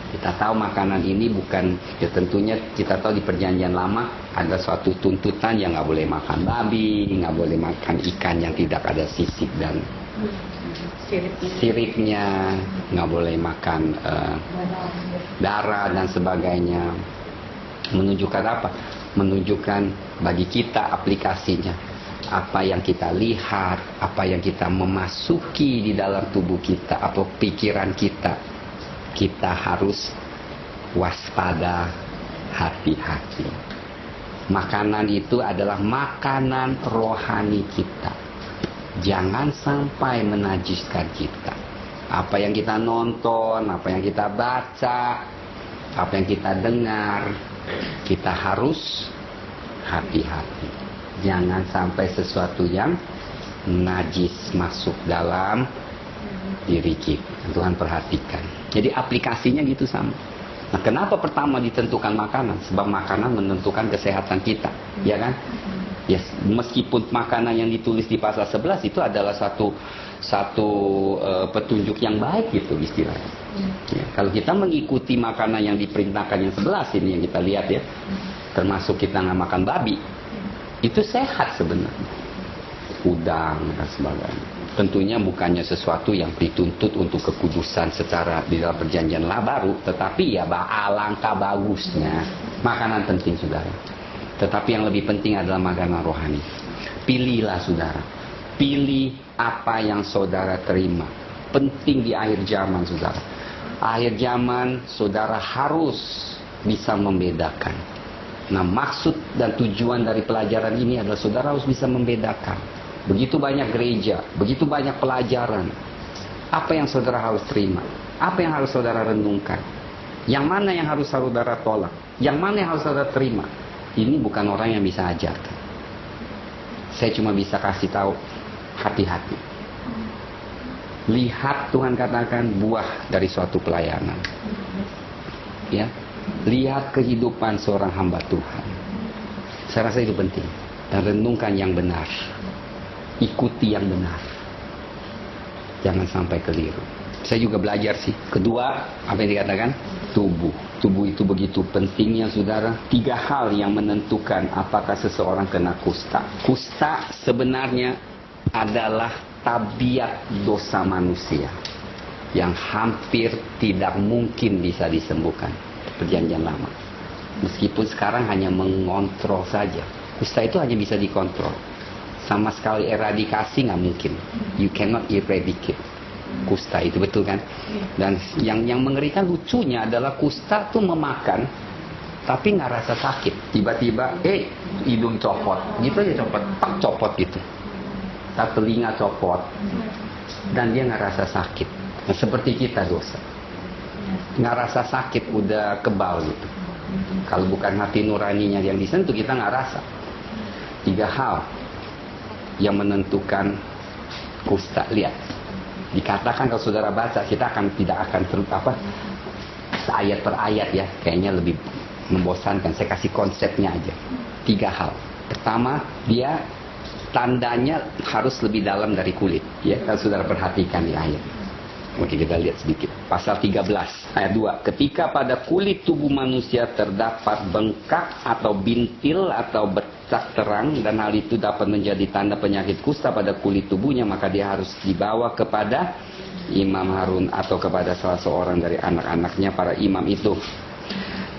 Kita tahu makanan ini bukan, ya tentunya kita tahu di perjanjian lama ada suatu tuntutan yang nggak boleh makan babi, nggak boleh makan ikan yang tidak ada sisik dan siripnya, nggak boleh makan darah dan sebagainya. Menunjukkan apa? Menunjukkan bagi kita aplikasinya. Apa yang kita lihat, apa yang kita memasuki di dalam tubuh kita, atau pikiran kita, kita harus waspada, hati-hati. Makanan itu adalah makanan rohani kita. Jangan sampai menajiskan kita. Apa yang kita nonton, apa yang kita baca, apa yang kita dengar, kita harus hati-hati. Jangan sampai sesuatu yang najis masuk dalam diri kita. Tuhan perhatikan. Jadi aplikasinya gitu sama. Nah, kenapa pertama ditentukan makanan? Sebab makanan menentukan kesehatan kita, ya kan? Yes, meskipun makanan yang ditulis di pasal 11 itu adalah satu petunjuk yang baik gitu istilahnya. Ya, kalau kita mengikuti makanan yang diperintahkan yang 11 ini yang kita lihat ya, termasuk kita nggak makan babi, itu sehat sebenarnya. Udang dan sebagainya. Tentunya bukannya sesuatu yang dituntut untuk kekudusan secara di dalam perjanjian baru, tetapi ya alangkah bagusnya. Makanan penting saudara. Tetapi yang lebih penting adalah makanan rohani. Pilihlah saudara. Pilih apa yang saudara terima. Penting di akhir zaman saudara. Akhir zaman saudara harus bisa membedakan. Nah, maksud dan tujuan dari pelajaran ini adalah saudara harus bisa membedakan. Begitu banyak gereja, begitu banyak pelajaran. Apa yang saudara harus terima? Apa yang harus saudara renungkan? Yang mana yang harus saudara tolak? Yang mana yang harus saudara terima? Ini bukan orang yang bisa ajarkan. Saya cuma bisa kasih tahu, hati-hati. Lihat Tuhan katakan buah dari suatu pelayanan. Ya. Lihat kehidupan seorang hamba Tuhan. Saya rasa itu penting. Dan renungkan yang benar. Ikuti yang benar. Jangan sampai keliru. Saya juga belajar sih. Kedua, apa yang dikatakan? Tubuh. Tubuh itu begitu pentingnya saudara. 3 hal yang menentukan apakah seseorang kena kusta. Kusta sebenarnya adalah tabiat dosa manusia yang hampir tidak mungkin bisa disembuhkan. Perjanjian lama. Meskipun sekarang hanya mengontrol saja. Kusta itu hanya bisa dikontrol. Sama sekali eradikasi nggak mungkin. You cannot eradicate kusta itu, betul kan? Dan yang mengerikan lucunya adalah kusta tuh memakan tapi nggak rasa sakit. Tiba-tiba hidung copot gitu aja, copot gitu. Tak telinga copot dan dia nggak rasa sakit. Nah, seperti kita dosa nggak rasa sakit, udah kebal gitu. Kalau bukan hati nuraninya yang disentuh, kita nggak rasa. 3 hal yang menentukan kusta. Lihat, dikatakan kalau saudara baca, kita tidak akan ayat per ayat ya, kayaknya lebih membosankan. Saya kasih konsepnya aja. 3 hal. Pertama, dia tandanya harus lebih dalam dari kulit ya, kalau saudara perhatikan di ayat. Oke, kita lihat sedikit. Pasal 13 ayat 2. Ketika pada kulit tubuh manusia terdapat bengkak atau bintil atau bercak terang, dan hal itu dapat menjadi tanda penyakit kusta pada kulit tubuhnya, maka dia harus dibawa kepada Imam Harun atau kepada salah seorang dari anak-anaknya para imam itu.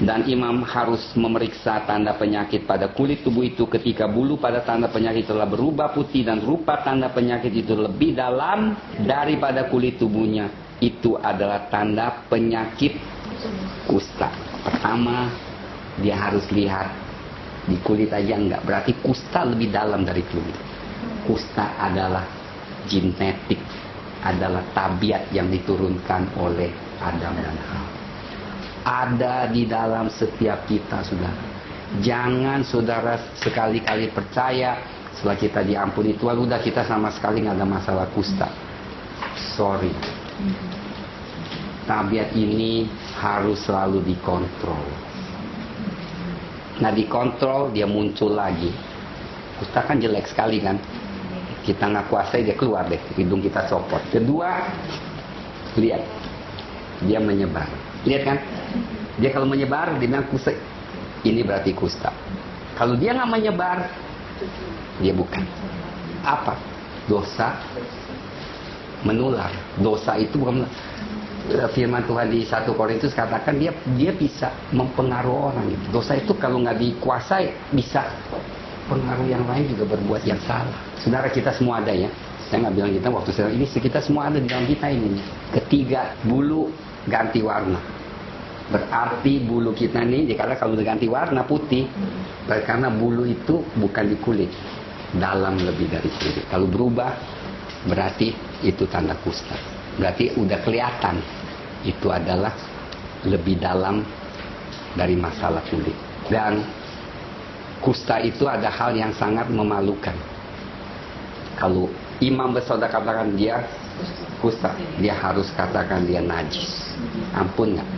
Dan imam harus memeriksa tanda penyakit pada kulit tubuh itu. Ketika bulu pada tanda penyakit telah berubah putih dan rupa tanda penyakit itu lebih dalam daripada kulit tubuhnya, itu adalah tanda penyakit kusta. Pertama, dia harus lihat di kulit aja enggak, berarti kusta lebih dalam dari kulit. Kusta adalah genetik, adalah tabiat yang diturunkan oleh Adam dan Hawa. Ada di dalam setiap kita, saudara. Jangan saudara sekali-kali percaya setelah kita diampuni Tuhan, udah kita sama sekali nggak ada masalah kusta. Sorry. Tabiat ini harus selalu dikontrol. Nah, dikontrol dia muncul lagi. Kusta kan jelek sekali kan. Kita nggak kuasai dia keluar deh, hidung kita copot. Kedua, lihat, dia menyebar. Lihat kan, dia kalau menyebar dia bilang kusta, ini berarti kusta. Kalau dia nggak menyebar, dia bukan. Apa? Dosa menular. Dosa itu bukan. Firman Tuhan di 1 Korintus katakan dia bisa mempengaruhi orang. Dosa itu kalau nggak dikuasai bisa pengaruh yang lain juga berbuat yang salah. Saudara, kita semua ada ya. Saya nggak bilang kita waktu saya ini, kita semua ada di dalam kita ini. Ketiga, bulu ganti warna. Berarti bulu kita nih, karena kalau udah ganti warna putih, karena bulu itu bukan di kulit, dalam lebih dari kulit. Kalau berubah, berarti itu tanda kusta. Berarti udah kelihatan itu adalah lebih dalam dari masalah kulit. Dan kusta itu ada hal yang sangat memalukan. Kalau imam bersaudara katakan dia kusta, dia harus katakan dia najis. Ampun nggak?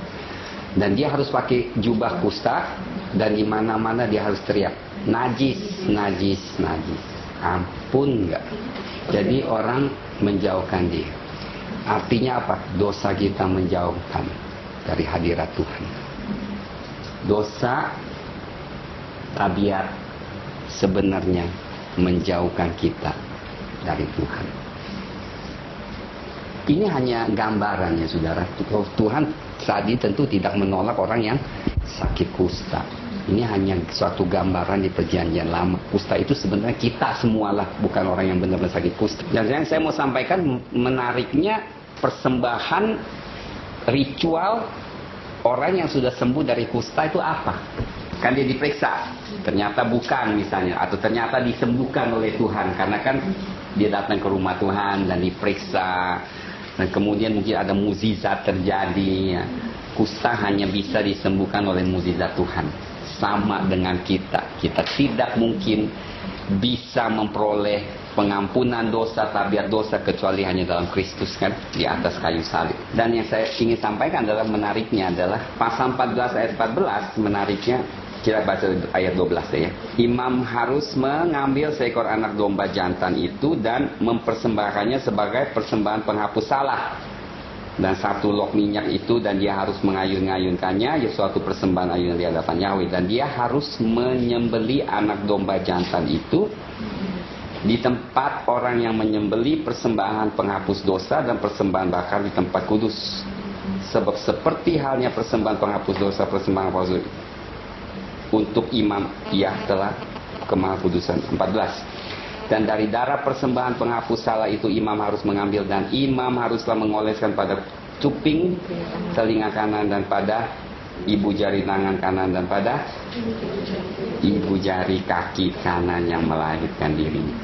Dan dia harus pakai jubah kusta, dan di mana-mana dia harus teriak najis, najis, najis. Ampun nggak? Jadi orang menjauhkan dia. Artinya apa? Dosa kita menjauhkan dari hadirat Tuhan. Dosa tabiat sebenarnya menjauhkan kita dari Tuhan. Ini hanya gambarannya, saudara. Tuhan tadi tentu tidak menolak orang yang sakit kusta. Ini hanya suatu gambaran di perjanjian lama. Kusta itu sebenarnya kita semualah, bukan orang yang benar-benar sakit kusta. Dan yang saya mau sampaikan, menariknya persembahan ritual orang yang sudah sembuh dari kusta itu apa? Kan dia diperiksa, ternyata bukan misalnya, atau ternyata disembuhkan oleh Tuhan, karena kan dia datang ke rumah Tuhan dan diperiksa, dan kemudian mungkin ada mukjizat terjadi ya. Kusta hanya bisa disembuhkan oleh mukjizat Tuhan. Sama dengan kita tidak mungkin bisa memperoleh pengampunan dosa, tabiat dosa, kecuali hanya dalam Kristus kan, di atas kayu salib. Dan yang saya ingin sampaikan adalah, menariknya adalah pasal 14 ayat 14, menariknya, kita baca ayat 12 ya. Imam harus mengambil seekor anak domba jantan itu dan mempersembahkannya sebagai persembahan penghapus salah. Dan 1 log minyak itu, dan dia harus mengayun-ngayunkannya, suatu persembahan ayunan di hadapan Yahweh. Dan dia harus menyembeli anak domba jantan itu di tempat orang yang menyembeli persembahan penghapus dosa dan persembahan bakar di tempat kudus. Sebab seperti halnya persembahan penghapus dosa, persembahan penghapus dosa untuk imam, ia telah kemaha kudusan. 14. Dan dari darah persembahan penghapus salah itu imam harus mengambil, dan imam haruslah mengoleskan pada cuping telinga kanan, dan pada ibu jari tangan kanan, dan pada ibu jari kaki kanan yang melahirkan dirinya.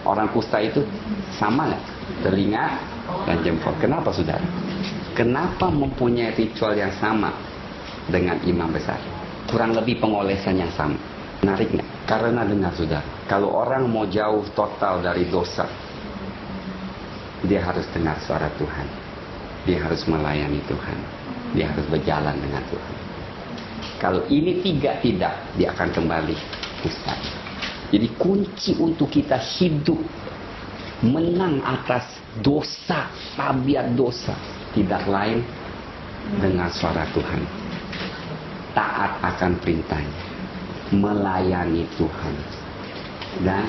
Orang kusta itu sama nggak? Telinga dan jempol. Kenapa, saudara? Kenapa mempunyai ritual yang sama dengan imam besar? Kurang lebih pengolesan yang sama. Menarik nggak? Karena dengar, saudara, kalau orang mau jauh total dari dosa, dia harus dengar suara Tuhan. Dia harus melayani Tuhan. Dia harus berjalan dengan Tuhan. Kalau ini tidak, dia akan kembali kusta. Jadi kunci untuk kita hidup menang atas dosa, tabiat dosa, tidak lain dengar suara Tuhan, taat akan perintahnya, melayani Tuhan, dan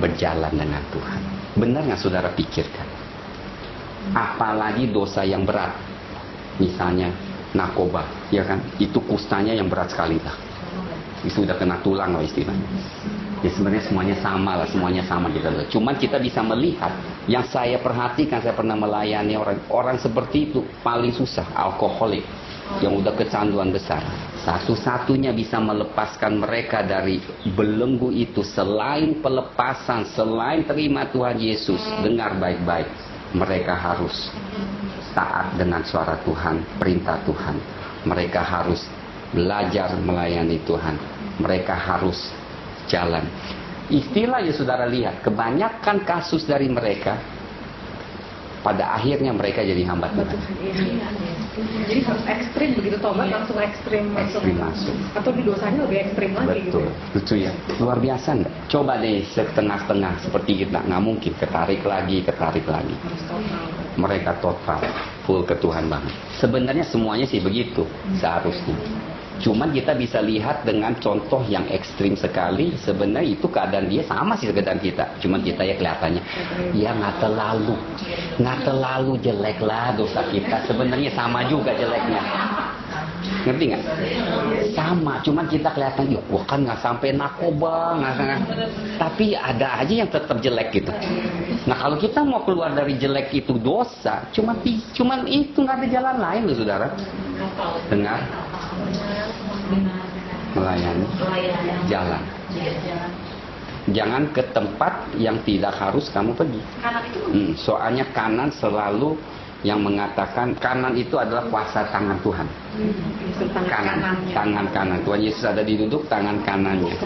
berjalan dengan Tuhan. Benar nggak saudara pikirkan? Apalagi dosa yang berat, misalnya narkoba, ya kan? Itu kustanya yang berat sekali lah. Itu udah kena tulang lah istilahnya. Ya sebenarnya semuanya sama lah, semuanya sama kita. Cuman kita bisa melihat, yang saya perhatikan, saya pernah melayani orang seperti itu paling susah, alkoholik, yang udah kecanduan besar. Satu-satunya bisa melepaskan mereka dari belenggu itu selain pelepasan, selain terima Tuhan Yesus. Dengar baik-baik, mereka harus taat dengan suara Tuhan, perintah Tuhan. Mereka harus belajar melayani Tuhan. Mereka harus jalan. Istilah ya saudara lihat, kebanyakan kasus dari mereka pada akhirnya mereka jadi hamba Tuhan. Jadi harus ekstrim begitu, tobat langsung ekstrim masuk. Atau di dosanya lebih ekstrim lagi. Betul, gitu. Lucu ya. Luar biasa enggak? Coba deh setengah-setengah seperti kita, nggak mungkin ketarik lagi. Harus total. Mereka total full ke Tuhan banget. Sebenarnya semuanya sih begitu seharusnya. Cuman kita bisa lihat dengan contoh yang ekstrim sekali. Sebenarnya itu keadaan dia sama sih keadaan kita. Cuman kita ya kelihatannya ya nggak terlalu jelek lah dosa kita. Sebenarnya sama juga jeleknya. Ngerti nggak? Sama, cuman kita kelihatan, wah kan nggak sampai narkoba, tapi ada aja yang tetap jelek gitu. Nah kalau kita mau keluar dari jelek itu dosa, cuman itu nggak ada jalan lain loh saudara. Dengar, melayani, jalan. Jangan ke tempat yang tidak harus kamu pergi. Soalnya kanan selalu yang mengatakan kanan itu adalah kuasa tangan Tuhan. Tangan kanan. Tuhan Yesus ada di duduk tangan kanannya.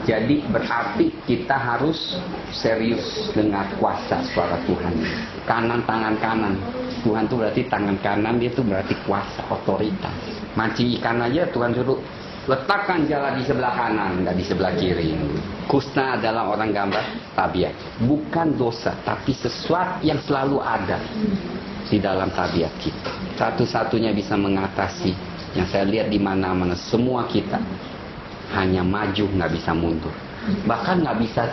Jadi berarti kita harus serius dengan kuasa suara Tuhan. Tangan kanan. Tuhan itu berarti tangan kanan, dia itu berarti kuasa, otoritas. Mancing ikan aja Tuhan suruh letakkan jala di sebelah kanan, nggak di sebelah kiri. Kusta adalah orang gambar tabiat, bukan dosa, tapi sesuatu yang selalu ada di dalam tabiat kita. Satu-satunya bisa mengatasi yang saya lihat di mana-mana, semua kita hanya maju, nggak bisa mundur. Bahkan nggak bisa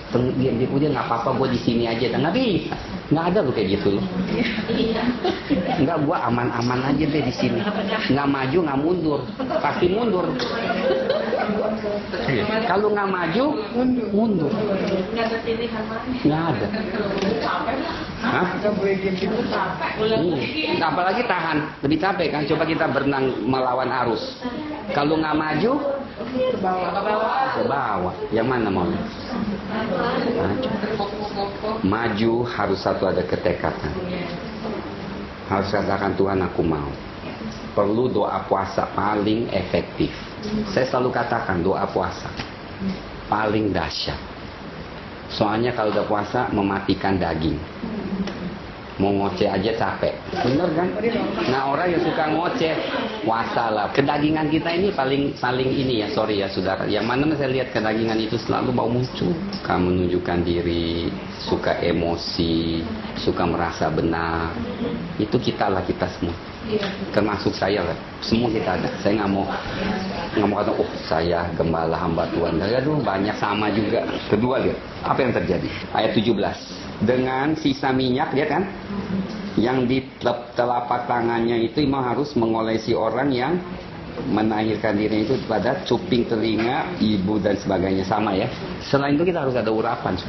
dia nggak apa-apa, gue di sini aja, nggak bisa. Nggak ada loh kayak gitu loh. Nggak, gue aman-aman aja deh di sini. Nggak maju, nggak mundur, pasti mundur. Kalau nggak maju, mundur. Nggak ada. Hah? Apalagi tahan, lebih capek kan. Coba kita berenang melawan arus. Kalau nggak maju, ke bawah. Yang mana mau? Maju harus satu, ada ketekatan. Harus katakan Tuhan aku mau. Perlu doa puasa paling efektif. Saya selalu katakan doa puasa paling dahsyat. Soalnya kalau udah puasa mematikan daging. Mau ngoceh aja capek, bener kan? Nah orang yang suka ngoceh puasa lah. Kedagingan kita ini paling ini ya, sorry ya saudara. Yang mana saya lihat kedagingan itu selalu mau muncul. Kamu menunjukkan diri, suka emosi, suka merasa benar. Itu kita semua. Termasuk saya lah, semua kita ada. Saya nggak mau kata, saya gembala hamba Tuhan. Aduh banyak sama juga. Kedua lihat apa yang terjadi. Ayat 17. Dengan sisa minyak, dia kan, yang di telapak tangannya itu memang harus mengolesi orang yang menahirkan diri itu pada cuping telinga, ibu dan sebagainya, sama ya. Selain itu kita harus ada urapan.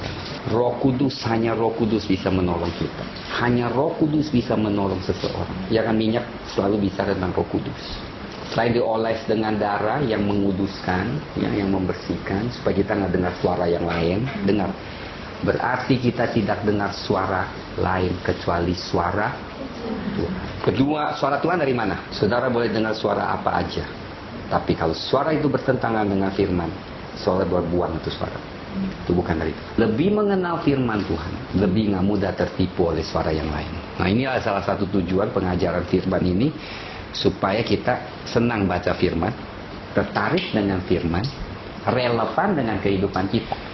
Roh Kudus, hanya Roh Kudus bisa menolong kita. Hanya Roh Kudus bisa menolong seseorang. Ya kan, minyak selalu bisa tentang Roh Kudus. Selain dioles dengan darah yang menguduskan, yang membersihkan, supaya kita nggak dengar suara yang lain. Dengar. Berarti kita tidak dengar suara lain kecuali suara Tuhan. Kedua, suara Tuhan dari mana? Saudara boleh dengar suara apa aja. Tapi kalau suara itu bertentangan dengan firman, saudara berbuang itu suara. Itu bukan dari Tuhan. Lebih mengenal firman Tuhan, lebih nggak mudah tertipu oleh suara yang lain. Nah inilah salah satu tujuan pengajaran firman ini, supaya kita senang baca firman, tertarik dengan firman, relevan dengan kehidupan kita.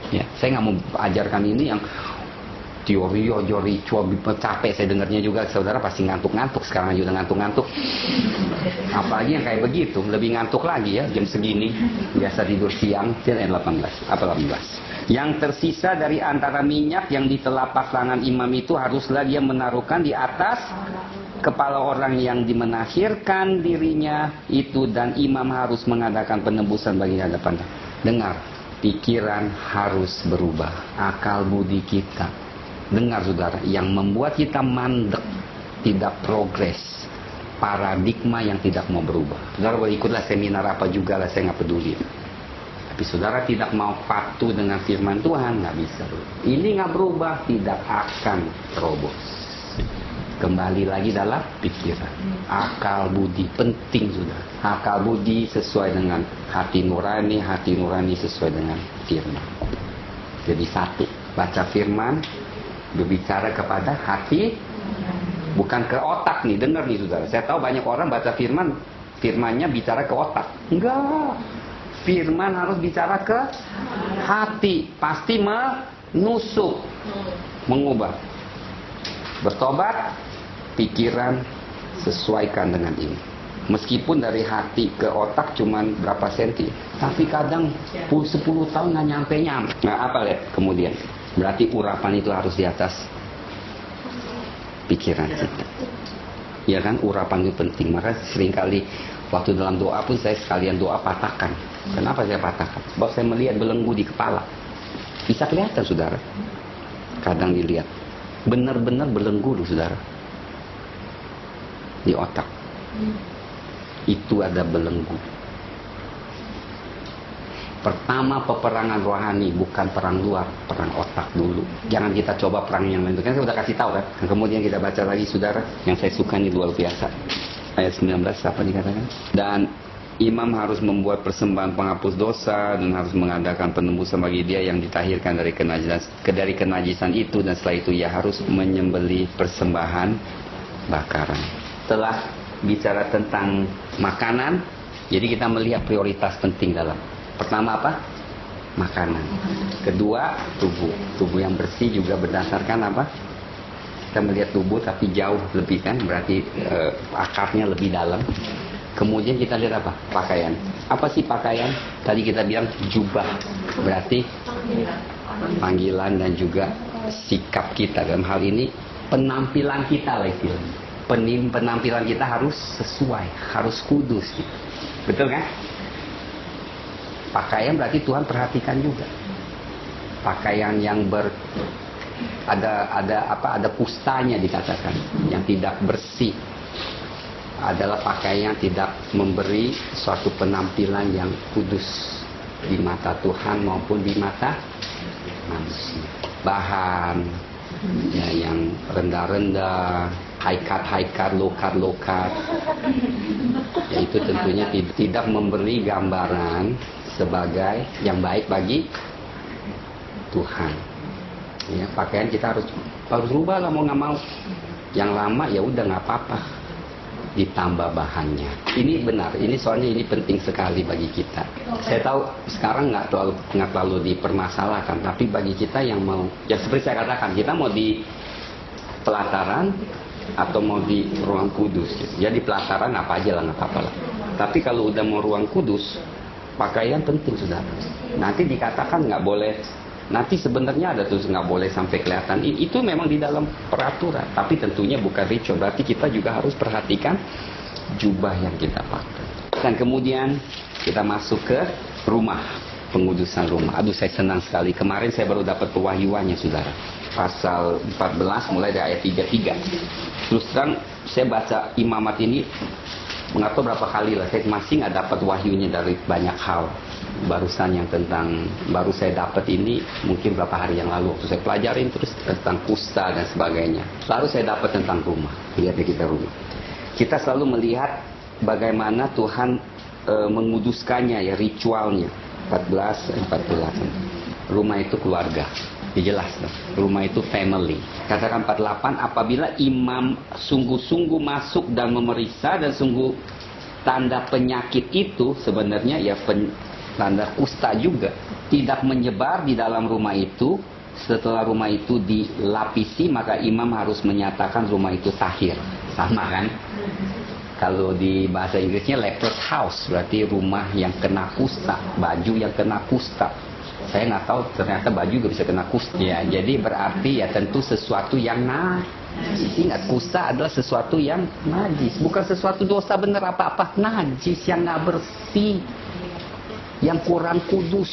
Ya, saya nggak mau ajarkan ini yang teori capek saya dengarnya juga. Saudara pasti ngantuk-ngantuk sekarang, juga ngantuk-ngantuk. Apalagi yang kayak begitu, lebih ngantuk lagi ya jam segini. Biasa tidur siang, jam 18. Yang tersisa dari antara minyak yang di telapak tangan imam itu haruslah dia menaruhkan di atas kepala orang yang dimenahirkan dirinya itu, dan imam harus mengadakan penebusan bagi hadapan. Dengar, pikiran harus berubah, akal budi kita. Dengar saudara, yang membuat kita mandek, tidak progres, paradigma yang tidak mau berubah. Saudara boleh ikutlah seminar apa juga lah, saya nggak peduli. Tapi saudara tidak mau patuh dengan firman Tuhan, nggak bisa. Ini nggak berubah, tidak akan terobos. Kembali lagi dalam pikiran, akal budi penting sudah. Akal budi sesuai dengan hati nurani sesuai dengan firman. Jadi satu, baca firman, berbicara kepada hati, bukan ke otak nih. Dengar nih saudara, saya tahu banyak orang baca firmannya bicara ke otak. Enggak. Firman harus bicara ke hati, pasti menusuk, mengubah. Bertobat, pikiran sesuaikan dengan ini. Meskipun dari hati ke otak cuman berapa senti, tapi kadang 10 tahun nggak nyampe. Nah apa lihat kemudian? Berarti urapan itu harus di atas pikiran kita. Ya kan, urapan itu penting. Maka seringkali waktu dalam doa pun saya sekalian doa patahkan. Kenapa saya patahkan? Sebab saya melihat belenggu di kepala. Bisa kelihatan saudara. Kadang dilihat. Benar-benar belenggu loh saudara. Di otak. Itu ada belenggu. Pertama peperangan rohani, bukan perang luar, perang otak dulu. Jangan kita coba perang yang lain. Kan saya sudah kasih tahu kan. Kemudian kita baca lagi saudara. Yang saya suka ini luar biasa. Ayat 19 apa dikatakan? Dan imam harus membuat persembahan penghapus dosa dan harus mengadakan penebusan bagi dia yang ditahirkan dari kenajisan itu, dan setelah itu ia harus menyembelih persembahan bakaran. Setelah bicara tentang makanan, jadi kita melihat prioritas penting dalam. Pertama apa? Makanan. Kedua, tubuh yang bersih juga berdasarkan apa? Kita melihat tubuh tapi jauh lebih kan, berarti akarnya lebih dalam. Kemudian kita lihat apa? Pakaian. Apa sih pakaian? Tadi kita bilang jubah. Berarti panggilan dan juga sikap kita dalam hal ini, penampilan kita lah istilahnya. Penampilan kita harus sesuai, harus kudus gitu. Betul kan? Pakaian berarti Tuhan perhatikan juga. Pakaian yang ada kustanya dikatakan, yang tidak bersih, adalah pakaian yang tidak memberi suatu penampilan yang kudus di mata Tuhan maupun di mata manusia. Bahan ya, yang rendah-rendah, high-cut, low-cut, yaitu tentunya tidak memberi gambaran sebagai yang baik bagi Tuhan. Ya, pakaian kita harus rubah lah, mau nggak mau. Yang lama ya udah nggak apa-apa, ditambah bahannya. Ini benar, ini soalnya ini penting sekali bagi kita. Saya tahu sekarang nggak terlalu dipermasalahkan, tapi bagi kita yang mau, ya seperti saya katakan, kita mau di pelataran atau mau di ruang kudus. Ya di pelataran apa aja lah, nggak apa-apa lah. Tapi kalau udah mau ruang kudus, pakaian penting sudah. Nanti dikatakan nggak boleh. Nanti sebenarnya ada tuh nggak boleh sampai kelihatan. Itu memang di dalam peraturan, tapi tentunya bukan ritual. Berarti kita juga harus perhatikan jubah yang kita pakai. Dan kemudian kita masuk ke rumah, pengudusan rumah. Aduh saya senang sekali. Kemarin saya baru dapat pewahyuannya saudara. Pasal 14 mulai dari ayat 33. Terus terang saya baca imamat ini nggak tahu berapa kali lah. Saya masih nggak dapat wahyunya dari banyak hal. Barusan yang baru saya dapat ini mungkin berapa hari yang lalu waktu saya pelajarin terus tentang kusta dan sebagainya. Lalu saya dapat tentang rumah. Lihatnya kita rumah. Kita selalu melihat bagaimana Tuhan menguduskannya ya, ritualnya. 14:48. Rumah itu keluarga. Jelas rumah itu family. Katakan 48, apabila imam sungguh-sungguh masuk dan memeriksa, dan sungguh tanda penyakit itu sebenarnya ya tanda kusta juga tidak menyebar di dalam rumah itu. Setelah rumah itu dilapisi, maka imam harus menyatakan rumah itu tahir. Sama kan? Kalau di bahasa Inggrisnya leprous house, berarti rumah yang kena kusta, baju yang kena kusta. Saya nggak tahu ternyata baju juga bisa kena kusta. Ya, jadi berarti ya tentu sesuatu yang najis. Ingat, kusta adalah sesuatu yang najis, bukan sesuatu dosa bener apa-apa. Najis yang nggak bersih, yang kurang kudus.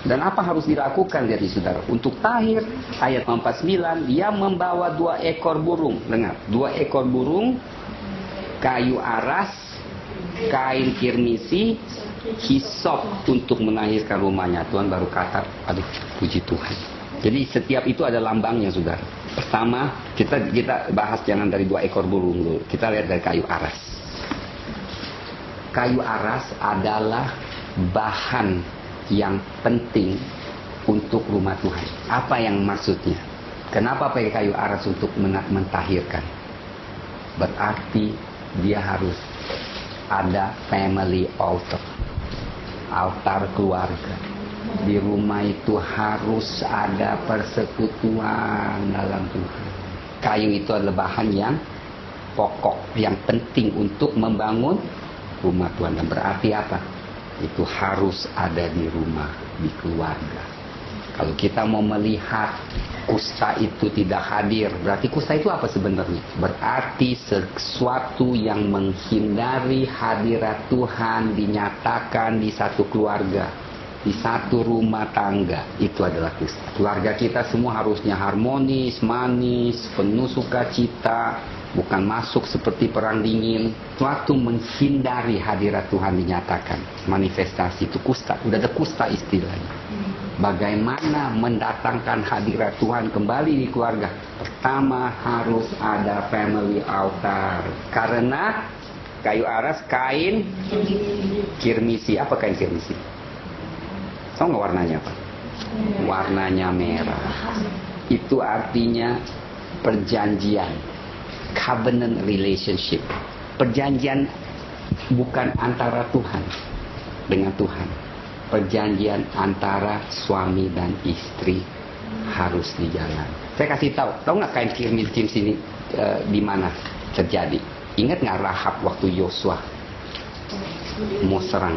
Dan apa harus dilakukan, jadi saudara? Untuk tahir, ayat 49, dia membawa 2 ekor burung. Dengar, 2 ekor burung, kayu aras, kain kirmisi, hisop untuk menahirkan rumahnya. Tuhan baru kata, aduh puji Tuhan. Jadi setiap itu ada lambangnya, saudara. Pertama, kita bahas jangan dari 2 ekor burung dulu. Kita lihat dari kayu aras. Kayu aras adalah bahan yang penting untuk rumah Tuhan. Apa yang maksudnya? Kenapa pakai kayu aras untuk mentahirkan? Berarti dia harus ada family altar. Altar keluarga. Di rumah itu harus ada persekutuan dalam Tuhan. Kayu itu adalah bahan yang pokok, yang penting untuk membangun rumah Tuhan. Dan berarti apa? Itu harus ada di rumah, di keluarga. Kalau kita mau melihat kusta itu tidak hadir, berarti kusta itu apa sebenarnya? Berarti sesuatu yang menghindari hadirat Tuhan dinyatakan di satu keluarga, di satu rumah tangga. Itu adalah kusta. Keluarga kita semua harusnya harmonis, manis, penuh sukacita, bukan masuk seperti perang dingin. Suatu menghindari hadirat Tuhan dinyatakan. Manifestasi itu kusta. Udah ada kusta istilahnya. Bagaimana mendatangkan hadirat Tuhan kembali di keluarga? Pertama harus ada family altar. Karena kayu aras, kain kirmisi. Apa kain kirmisi? Tahu nggak warnanya apa? Warnanya merah. Itu artinya perjanjian. Covenant relationship. Perjanjian bukan antara Tuhan dengan Tuhan. Perjanjian antara suami dan istri harus dijalan. Saya kasih tahu nggak kain kirmis ini di mana terjadi? Ingat nggak Rahab waktu Yosua mau serang?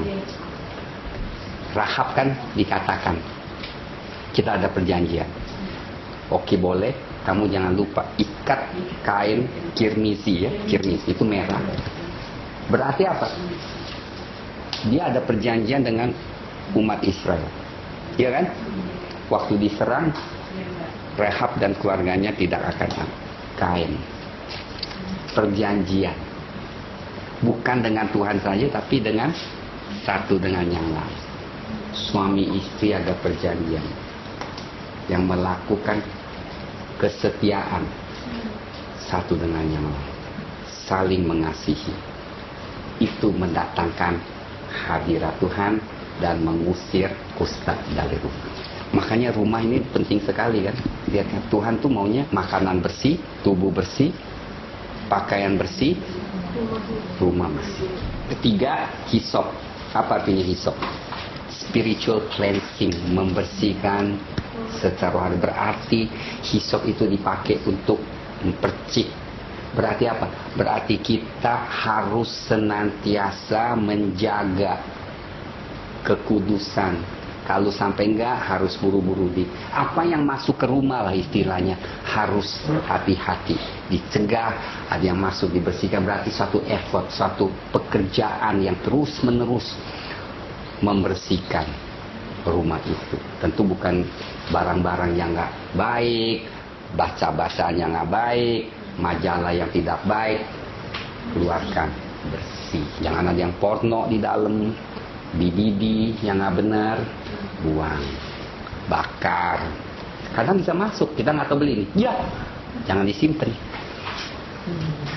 Rahab kan dikatakan kita ada perjanjian. Oke boleh, kamu jangan lupa ikat kain kirmisi ya, kirmis itu merah. Berarti apa? Dia ada perjanjian dengan umat Israel, ya kan? Waktu diserang, Rahab dan keluarganya tidak akan kain. Perjanjian, bukan dengan Tuhan saja, tapi dengan satu dengan yang lain. Suami istri ada perjanjian yang melakukan kesetiaan satu dengan yang lain, saling mengasihi. Itu mendatangkan hadirat Tuhan dan mengusir kusta dari rumah. Makanya rumah ini penting sekali kan. Lihat kan, Tuhan tuh maunya makanan bersih, tubuh bersih, pakaian bersih, rumah bersih. Ketiga, hisop. Apa artinya hisop? Spiritual cleansing, membersihkan secara rohani. Berarti hisop itu dipakai untuk mempercik. Berarti apa? Berarti kita harus senantiasa menjaga kekudusan. Kalau sampai enggak harus buru-buru apa yang masuk ke rumah lah istilahnya, harus hati-hati dicegah. Ada yang masuk dibersihkan, berarti suatu effort, suatu pekerjaan yang terus menerus membersihkan rumah itu. Tentu bukan barang-barang yang nggak baik, baca-bacaan yang nggak baik, majalah yang tidak baik, keluarkan bersih. Jangan ada yang porno di dalam, DVD yang nggak benar, buang, bakar. Kadang bisa masuk, kita nggak tahu beli nih. Ya, jangan disimpan,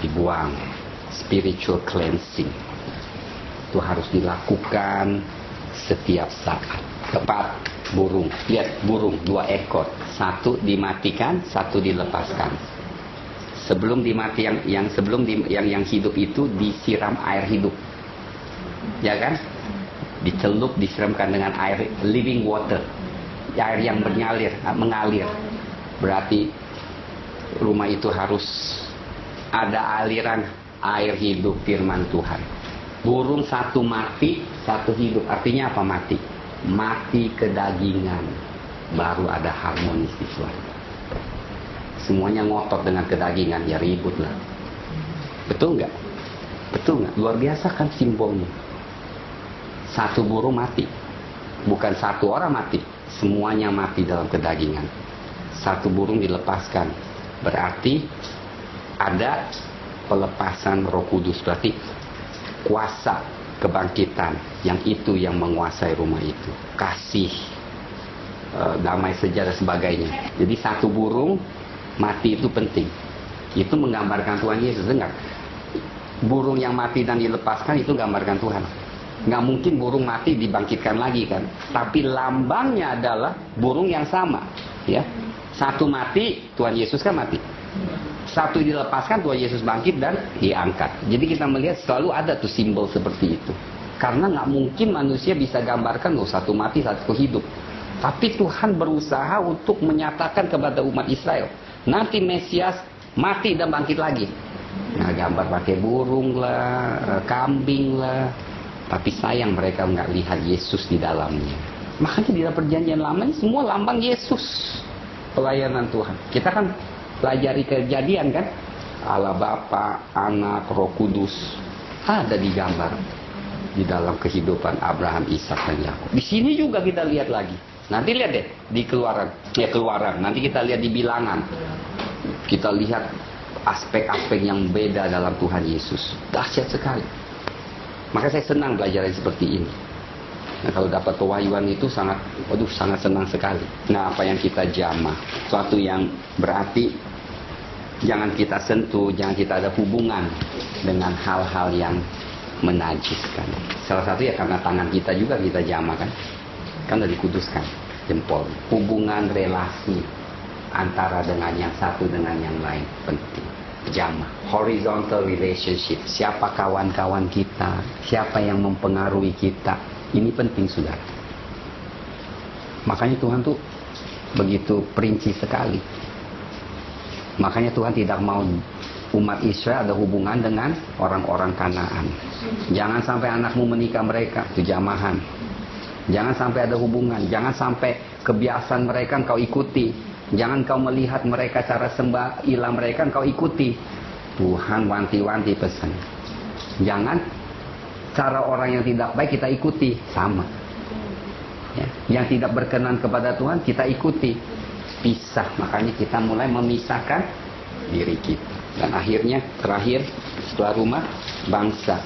dibuang. Spiritual cleansing itu harus dilakukan setiap saat. Tepat burung, lihat burung 2 ekor, satu dimatikan, satu dilepaskan. Sebelum dimati yang hidup itu disiram air hidup, ya kan? Dicelup, disiramkan dengan air living water, air yang mengalir. Berarti rumah itu harus ada aliran air hidup firman Tuhan. Burung satu mati, satu hidup. Artinya apa mati? mati kedagingan, baru ada harmonis di keluarga. Semuanya ngotot dengan kedagingan, ya ribut lah. Betul nggak? Betul nggak? Luar biasa kan simbolnya. Satu burung mati, bukan satu orang mati, semuanya mati dalam kedagingan. Satu burung dilepaskan, berarti ada pelepasan Roh Kudus, berarti kuasa kebangkitan yang itu yang menguasai rumah itu, kasih, damai sejahtera sebagainya. Jadi satu burung mati itu penting. Itu menggambarkan Tuhan Yesus. Dengar, burung yang mati dan dilepaskan itu gambarkan Tuhan. Nggak mungkin burung mati dibangkitkan lagi kan, tapi lambangnya adalah burung yang sama, ya. Satu mati, Tuhan Yesus kan mati. Satu dilepaskan, Tuhan Yesus bangkit dan diangkat. Jadi kita melihat selalu ada tuh simbol seperti itu. Karena nggak mungkin manusia bisa gambarkan satu mati, satu hidup. Tapi Tuhan berusaha untuk menyatakan kepada umat Israel, nanti Mesias mati dan bangkit lagi. Nah, gambar pakai burung lah, kambing lah. Tapi sayang mereka nggak lihat Yesus di dalamnya. Makanya di dalam perjanjian lama ini semua lambang Yesus. Pelayanan Tuhan. Kita kan pelajari Kejadian kan, Allah Bapa, Anak, Roh Kudus ada digambar di dalam kehidupan Abraham, Ishak dan Yakub. Di sini juga kita lihat lagi. Nanti lihat deh di Keluaran. Nanti kita lihat di Bilangan. Kita lihat aspek-aspek yang beda dalam Tuhan Yesus. Dahsyat sekali. Maka saya senang belajar seperti ini. Nah, kalau dapat pewahyuan itu sangat senang sekali. Nah, apa yang kita jamah, suatu yang berarti jangan kita sentuh, jangan kita ada hubungan dengan hal-hal yang menajiskan. Salah satu ya karena tangan kita juga kita jamah kan udah dikuduskan jempol. Hubungan relasi antara dengan yang satu dengan yang lain penting. Jamah, horizontal relationship. Siapa kawan-kawan kita, siapa yang mempengaruhi kita. Ini penting, saudara. Makanya Tuhan tuh begitu perinci sekali. Makanya Tuhan tidak mau umat Israel ada hubungan dengan orang-orang Kanaan. Jangan sampai anakmu menikah mereka, itu jamahan. Jangan sampai ada hubungan. Jangan sampai kebiasaan mereka kau ikuti. Jangan kau melihat mereka cara sembah ilah mereka kau ikuti. Tuhan wanti-wanti pesan. Jangan cara orang yang tidak baik kita ikuti, sama. Ya. Yang tidak berkenan kepada Tuhan kita ikuti, pisah. Makanya kita mulai memisahkan diri kita. Dan akhirnya terakhir setelah rumah, bangsa.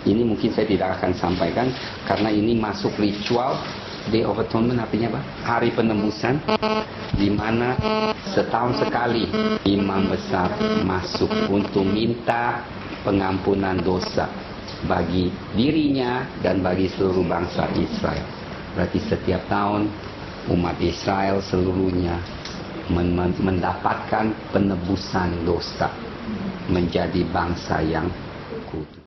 Ini mungkin saya tidak akan sampaikan karena ini masuk ritual Day of Atonement, artinya apa? Hari penembusan, di mana setahun sekali imam besar masuk untuk minta pengampunan dosa bagi dirinya dan bagi seluruh bangsa Israel. Berarti setiap tahun umat Israel seluruhnya mendapatkan penebusan dosa, menjadi bangsa yang kudus.